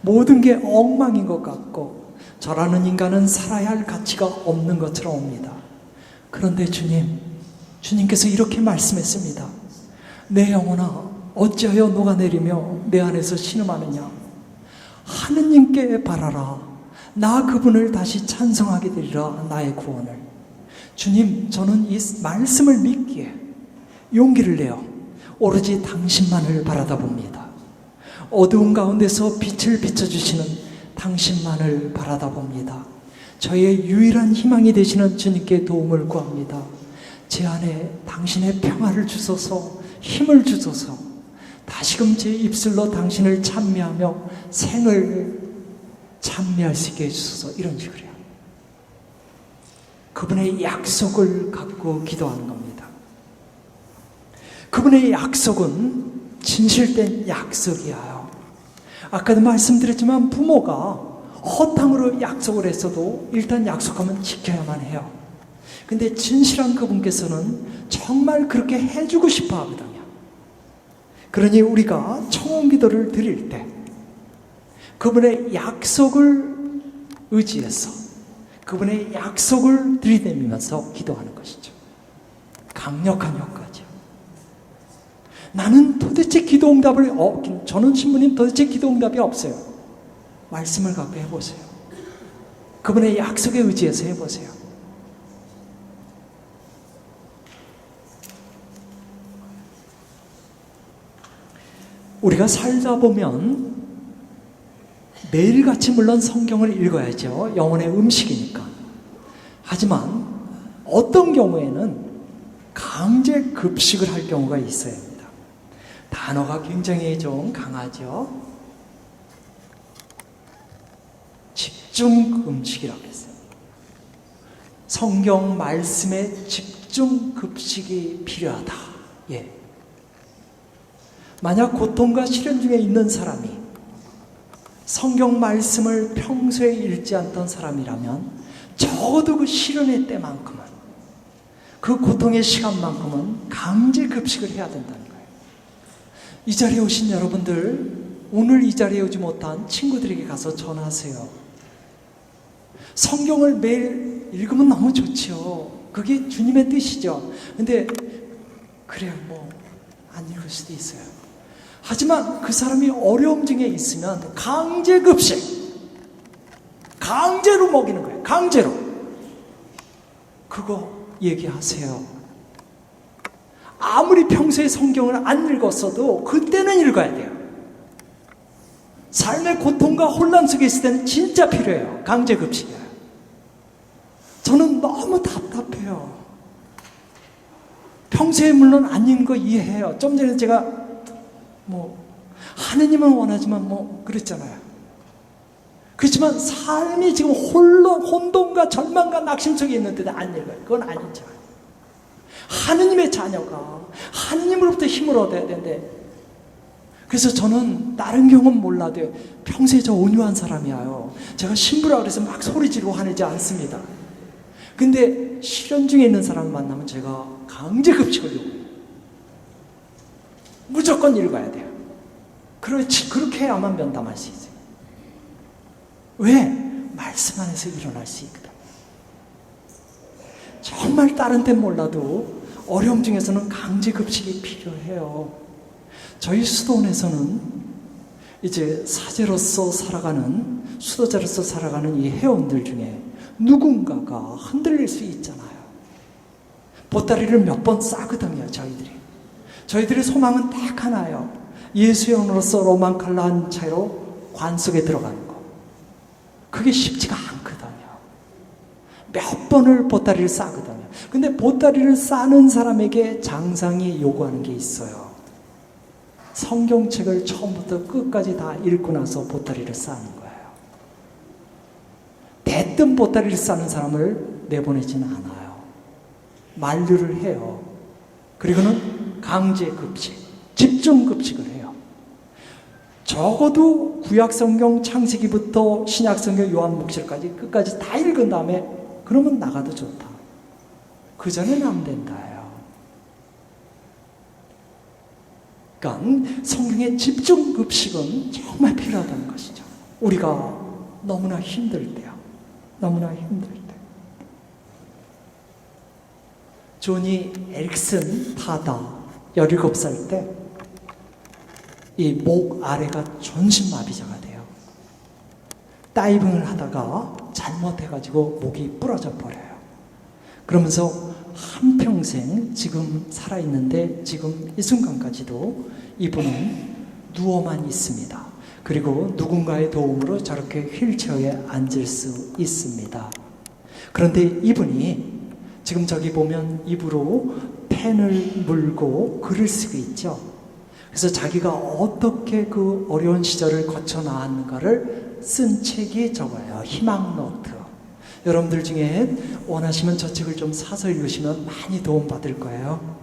모든 게 엉망인 것 같고 저라는 인간은 살아야 할 가치가 없는 것처럼 옵니다. 그런데 주님께서 이렇게 말씀했습니다. 내 영혼아, 어찌하여 녹아내리며 내 안에서 신음하느냐. 하느님께 바라라. 나 그분을 다시 찬송하게 되리라. 나의 구원을. 주님, 저는 이 말씀을 믿기에 용기를 내어 오로지 당신만을 바라다 봅니다. 어두운 가운데서 빛을 비춰주시는 당신만을 바라다 봅니다. 저의 유일한 희망이 되시는 주님께 도움을 구합니다. 제 안에 당신의 평화를 주소서, 힘을 주소서. 다시금 제 입술로 당신을 찬미하며 생을 찬미할 수 있게 해주소서. 이런 식으로요. 그분의 약속을 갖고 기도하는 겁니다. 그분의 약속은 진실된 약속이에요. 아까도 말씀드렸지만 부모가 허탕으로 약속을 했어도 일단 약속하면 지켜야만 해요. 근데 진실한 그분께서는 정말 그렇게 해주고 싶어 하거든요. 그러니 우리가 청혼 기도를 드릴 때 그분의 약속을 의지해서 그분의 약속을 들이대면서 기도하는 것이죠. 강력한 효과죠. 나는 도대체 기도 응답을 저는 신부님 도대체 기도 응답이 없어요. 말씀을 갖고 해보세요. 그분의 약속에 의지해서 해보세요. 우리가 살다 보면 매일같이 물론 성경을 읽어야죠. 영혼의 음식이니까. 하지만 어떤 경우에는 강제 급식을 할 경우가 있어야 합니다. 단어가 굉장히 좀 강하죠. 집중 금식이라고 했어요. 성경 말씀에 집중 급식이 필요하다. 예. 만약 고통과 시련 중에 있는 사람이 성경 말씀을 평소에 읽지 않던 사람이라면 적어도 그 시련의 때만큼은, 그 고통의 시간만큼은 강제 급식을 해야 된다는 거예요. 이 자리에 오신 여러분들, 오늘 이 자리에 오지 못한 친구들에게 가서 전하세요. 성경을 매일 읽으면 너무 좋죠. 그게 주님의 뜻이죠. 근데 그래요, 안 읽을 수도 있어요. 하지만 그 사람이 어려움 중에 있으면 강제 급식, 강제로 먹이는 거예요. 강제로. 그거 얘기하세요. 아무리 평소에 성경을 안 읽었어도 그때는 읽어야 돼요. 삶의 고통과 혼란 속에 있을 때는 진짜 필요해요. 강제 급식이에요. 저는 너무 답답해요. 평소에 물론 안 읽는 거 이해해요. 좀 전에 제가 하느님은 원하지만 그랬잖아요. 그렇지만 삶이 지금 혼돈과 절망과 낙심 속에 있는데도 안 읽어요. 그건 아니죠. 하느님의 자녀가 하느님으로부터 힘을 얻어야 되는데, 그래서 저는 다른 경험 몰라도 평소에 저 온유한 사람이에요. 제가 신부라 그래서 막 소리 지르고 화내지 않습니다. 근데 시련 중에 있는 사람을 만나면 제가 강제 급식을 요구해요. 무조건 읽어야 돼요. 그렇지, 그렇게 해야만 면담할 수 있어요. 왜? 말씀 안에서 일어날 수 있거든. 정말 다른 데는 몰라도 어려움 중에서는 강제 급식이 필요해요. 저희 수도원에서는 이제 사제로서 살아가는, 수도자로서 살아가는 이 회원들 중에 누군가가 흔들릴 수 있잖아요. 보따리를 몇 번 싸거든요, 저희들의 소망은 딱 하나예요. 예수형으로서 로만 칼라 한 채로 관 속에 들어가는 거. 그게 쉽지가 않거든요. 몇 번을 보따리를 싸거든요. 근데 보따리를 싸는 사람에게 장상이 요구하는 게 있어요. 성경책을 처음부터 끝까지 다 읽고 나서 보따리를 싸는 거예요. 대뜸 보따리를 싸는 사람을 내보내지는 않아요. 만류를 해요. 그리고는 강제급식, 집중급식을 해요. 적어도 구약성경 창세기부터 신약성경 요한복음까지 끝까지 다 읽은 다음에 그러면 나가도 좋다. 그 전에는 안 된다요. 그러니까 성경의 집중급식은 정말 필요하다는 것이죠. 우리가 너무나 힘들 때요. 너무나 힘들 때. 조니 에릭슨 타다 17살 때 이 목 아래가 전신마비자가 돼요. 다이빙을 하다가 잘못해가지고 목이 부러져 버려요. 그러면서 한평생 지금 살아있는데 지금 이 순간까지도 이분은 누워만 있습니다. 그리고 누군가의 도움으로 저렇게 휠체어에 앉을 수 있습니다. 그런데 이분이 지금 저기 보면 입으로 펜을 물고 글을 쓰고 있죠. 그래서 자기가 어떻게 그 어려운 시절을 거쳐 나왔는가를 쓴 책이 저거예요. 희망 노트. 여러분들 중에 원하시면 저 책을 좀 사서 읽으시면 많이 도움받을 거예요.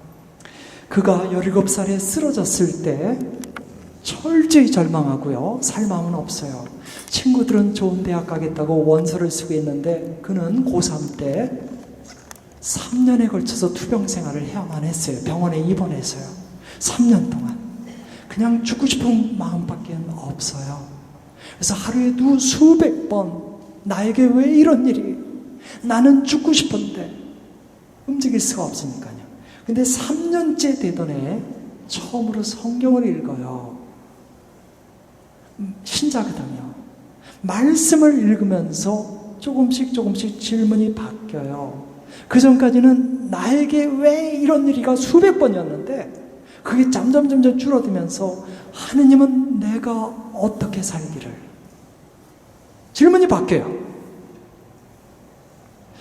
그가 17살에 쓰러졌을 때 철저히 절망하고요. 살 마음은 없어요. 친구들은 좋은 대학 가겠다고 원서를 쓰고 있는데 그는 고3 때 3년에 걸쳐서 투병 생활을 해야만 했어요. 병원에 입원해서요. 3년 동안. 그냥 죽고 싶은 마음밖에 없어요. 그래서 하루에도 수백 번 나에게 왜 이런 일이, 나는 죽고 싶은데 움직일 수가 없으니까요. 근데 3년째 되던 해 처음으로 성경을 읽어요. 신자거든요. 말씀을 읽으면서 조금씩 질문이 바뀌어요. 그 전까지는 나에게 왜 이런 일이가 수백 번이었는데 그게 점점 줄어들면서 하느님은 내가 어떻게 살기를, 질문이 바뀌어요.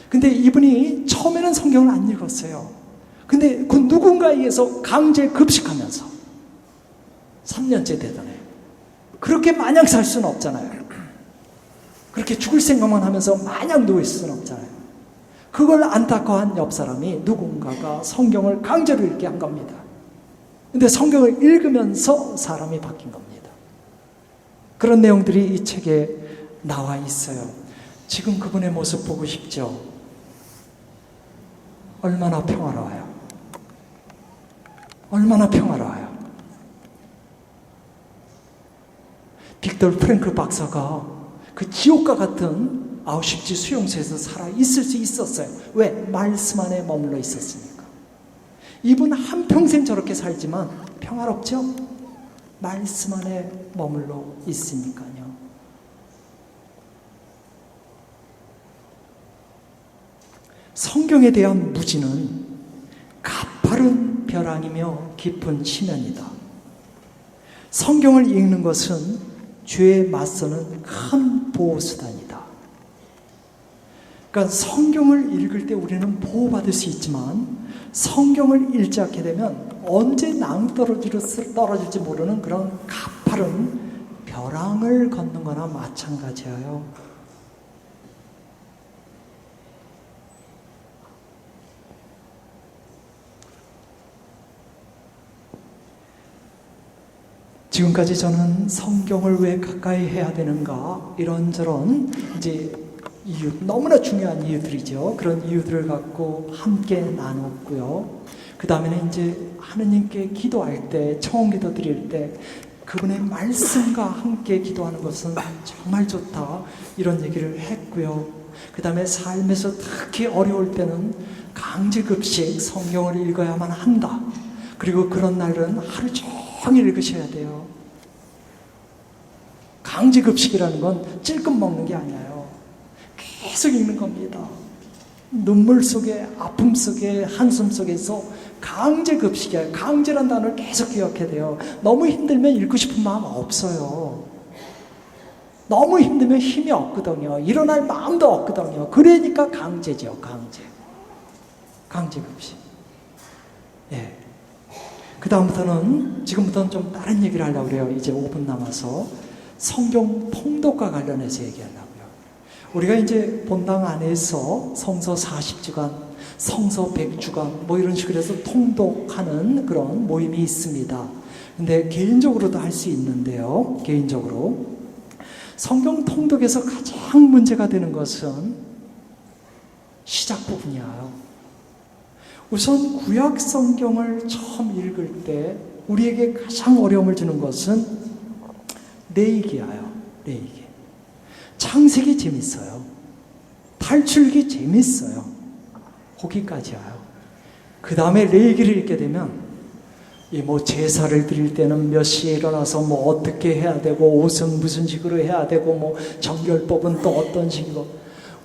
근데 이분이 처음에는 성경을 안 읽었어요. 근데 그 누군가에 의해서 강제 급식하면서 3년째 되더네. 그렇게 마냥 살 수는 없잖아요. 그렇게 죽을 생각만 하면서 마냥 누워있을 수는 없잖아요. 그걸 안타까워한 옆 사람이 누군가가 성경을 강제로 읽게 한 겁니다. 근데 성경을 읽으면서 사람이 바뀐 겁니다. 그런 내용들이 이 책에 나와 있어요. 지금 그분의 모습 보고 싶죠? 얼마나 평화로워요. 얼마나 평화로워요. 빅터 프랭클 박사가 그 지옥과 같은 아우슈비츠 수용소에서 살아 있을 수 있었어요. 왜? 말씀 안에 머물러 있었으니까. 이분 한평생 저렇게 살지만 평화롭죠? 말씀 안에 머물러 있으니까요. 성경에 대한 무지는 가파른 벼랑이며 깊은 심연이다. 성경을 읽는 것은 죄에 맞서는 큰 보호수단이다. 그러니까 성경을 읽을 때 우리는 보호받을 수 있지만 성경을 읽지 않게 되면 언제 떨어질지 모르는 그런 가파른 벼랑을 걷는 거나 마찬가지예요. 지금까지 저는 성경을 왜 가까이 해야 되는가 이런저런 이제 이유, 너무나 중요한 이유들이죠. 그런 이유들을 갖고 함께 나눴고요. 그 다음에는 이제 하느님께 기도할 때, 청원기도 드릴 때 그분의 말씀과 함께 기도하는 것은 정말 좋다 이런 얘기를 했고요. 그 다음에 삶에서 특히 어려울 때는 강제급식 성경을 읽어야만 한다. 그리고 그런 날은 하루 종일 읽으셔야 돼요. 강제급식이라는 건 찔끔 먹는 게 아니에요. 계속 읽는 겁니다. 눈물 속에, 아픔 속에, 한숨 속에서 강제급식이에요. 강제란 단어를 계속 기억해야 돼요. 너무 힘들면 읽고 싶은 마음 없어요. 너무 힘들면 힘이 없거든요. 일어날 마음도 없거든요. 그러니까 강제죠. 강제급식. 예. 그 다음부터는, 지금부터는 좀 다른 얘기를 하려고 그래요. 이제 5분 남아서. 성경 통독과 관련해서 얘기하려고요. 우리가 이제 본당 안에서 성서 40주간, 성서 100주간 뭐 이런 식으로 해서 통독하는 그런 모임이 있습니다. 근데 개인적으로도 할 수 있는데요. 개인적으로. 성경 통독에서 가장 문제가 되는 것은 시작 부분이에요. 우선 구약 성경을 처음 읽을 때 우리에게 가장 어려움을 주는 것은 레위기예요. 레위기. 창세기 재밌어요. 탈출기 재밌어요. 거기까지예요. 그 다음에 레위기를 읽게 되면 이 뭐 제사를 드릴 때는 몇 시에 일어나서 뭐 어떻게 해야 되고 옷은 무슨 식으로 해야 되고 뭐 정결법은 또 어떤 식으로,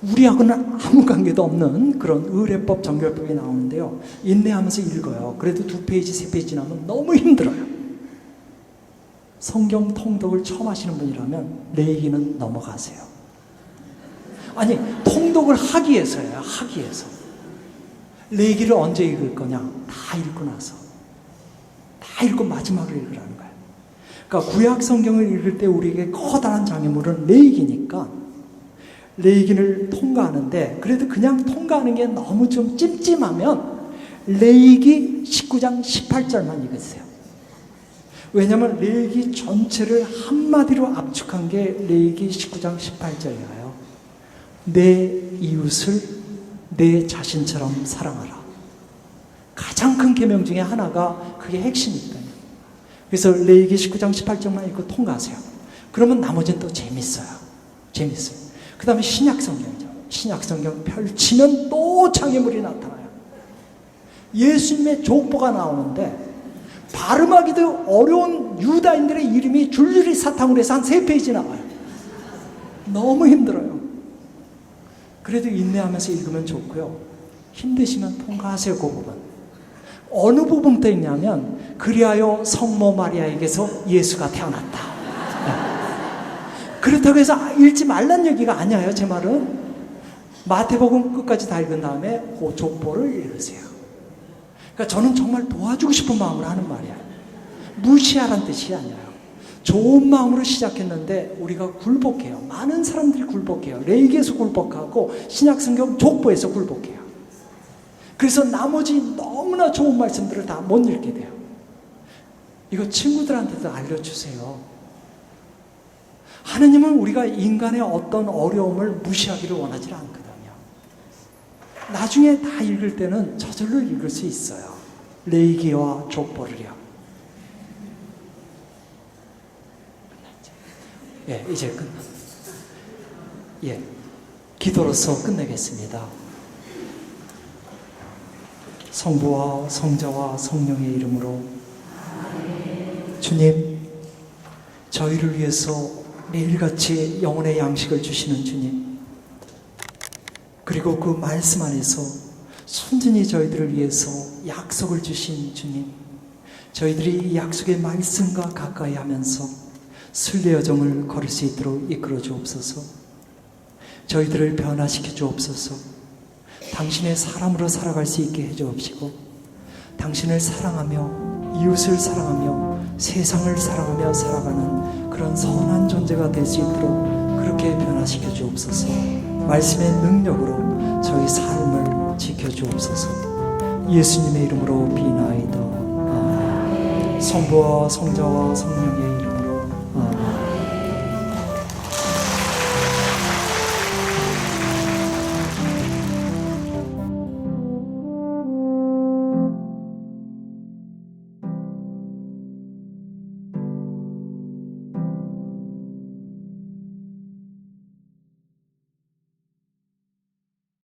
우리하고는 아무 관계도 없는 그런 의례법, 정결법이 나오는데요. 인내하면서 읽어요. 그래도 2페이지, 3페이지 지나면 너무 힘들어요. 성경 통독을 처음 하시는 분이라면 레위기는 넘어가세요. 아니, 통독을 하기 위해서예요. 하기 위해서. 레위기를 언제 읽을 거냐? 다 읽고 나서. 다 읽고 마지막으로 읽으라는 거예요. 그러니까 구약 성경을 읽을 때 우리에게 커다란 장애물은 레위기니까 레위기를 통과하는데, 그래도 그냥 통과하는 게 너무 좀 찜찜하면 레위기 19장 18절만 읽으세요. 왜냐하면 레위기 전체를 한마디로 압축한 게 레위기 19장 18절이에요. 내 이웃을 내 자신처럼 사랑하라. 가장 큰 계명 중에 하나가 그게 핵심이거든요. 그래서 레위기 19장 18절만 읽고 통과하세요. 그러면 나머지는 또 재밌어요. 그 다음에 신약성경이죠. 신약성경 펼치면 또 장애물이 나타나요. 예수님의 족보가 나오는데 발음하기도 어려운 유다인들의 이름이 줄줄이 사탕으로 해서 한 3페이지 나와요. 너무 힘들어요. 그래도 인내하면서 읽으면 좋고요. 힘드시면 통과하세요. 그 부분. 어느 부분부터 읽냐면 그리하여 성모 마리아에게서 예수가 태어났다. 그렇다고 해서 읽지 말란 얘기가 아니에요. 제 말은 마태복음 끝까지 다 읽은 다음에 그 족보를 읽으세요. 그러니까 저는 정말 도와주고 싶은 마음으로 하는 말이야. 무시하란 뜻이 아니에요. 좋은 마음으로 시작했는데 우리가 굴복해요. 많은 사람들이 굴복해요. 레위기에서 굴복하고 신약성경 족보에서 굴복해요. 그래서 나머지 너무나 좋은 말씀들을 다 못 읽게 돼요. 이거 친구들한테도 알려주세요. 하느님은 우리가 인간의 어떤 어려움을 무시하기를 원하지 않거든요. 나중에 다 읽을 때는 저절로 읽을 수 있어요. 레위기와 족보를요. 예, 이제 끝났습니다. 예, 기도로서 끝내겠습니다. 성부와 성자와 성령의 이름으로 주님, 저희를 위해서 매일같이 영혼의 양식을 주시는 주님, 그리고 그 말씀 안에서 순전히 저희들을 위해서 약속을 주신 주님, 저희들이 이 약속의 말씀과 가까이 하면서 순례 여정을 걸을 수 있도록 이끌어 주옵소서. 저희들을 변화시켜 주옵소서. 당신의 사람으로 살아갈 수 있게 해 주옵시고, 당신을 사랑하며 이웃을 사랑하며 세상을 사랑하며 살아가는 그런 선한 존재가 될 수 있도록 그렇게 변화시켜 주옵소서. 말씀의 능력으로 저희 삶을 지켜 주옵소서. 예수님의 이름으로 비나이다. 성부와 성자와 성령의 이름으로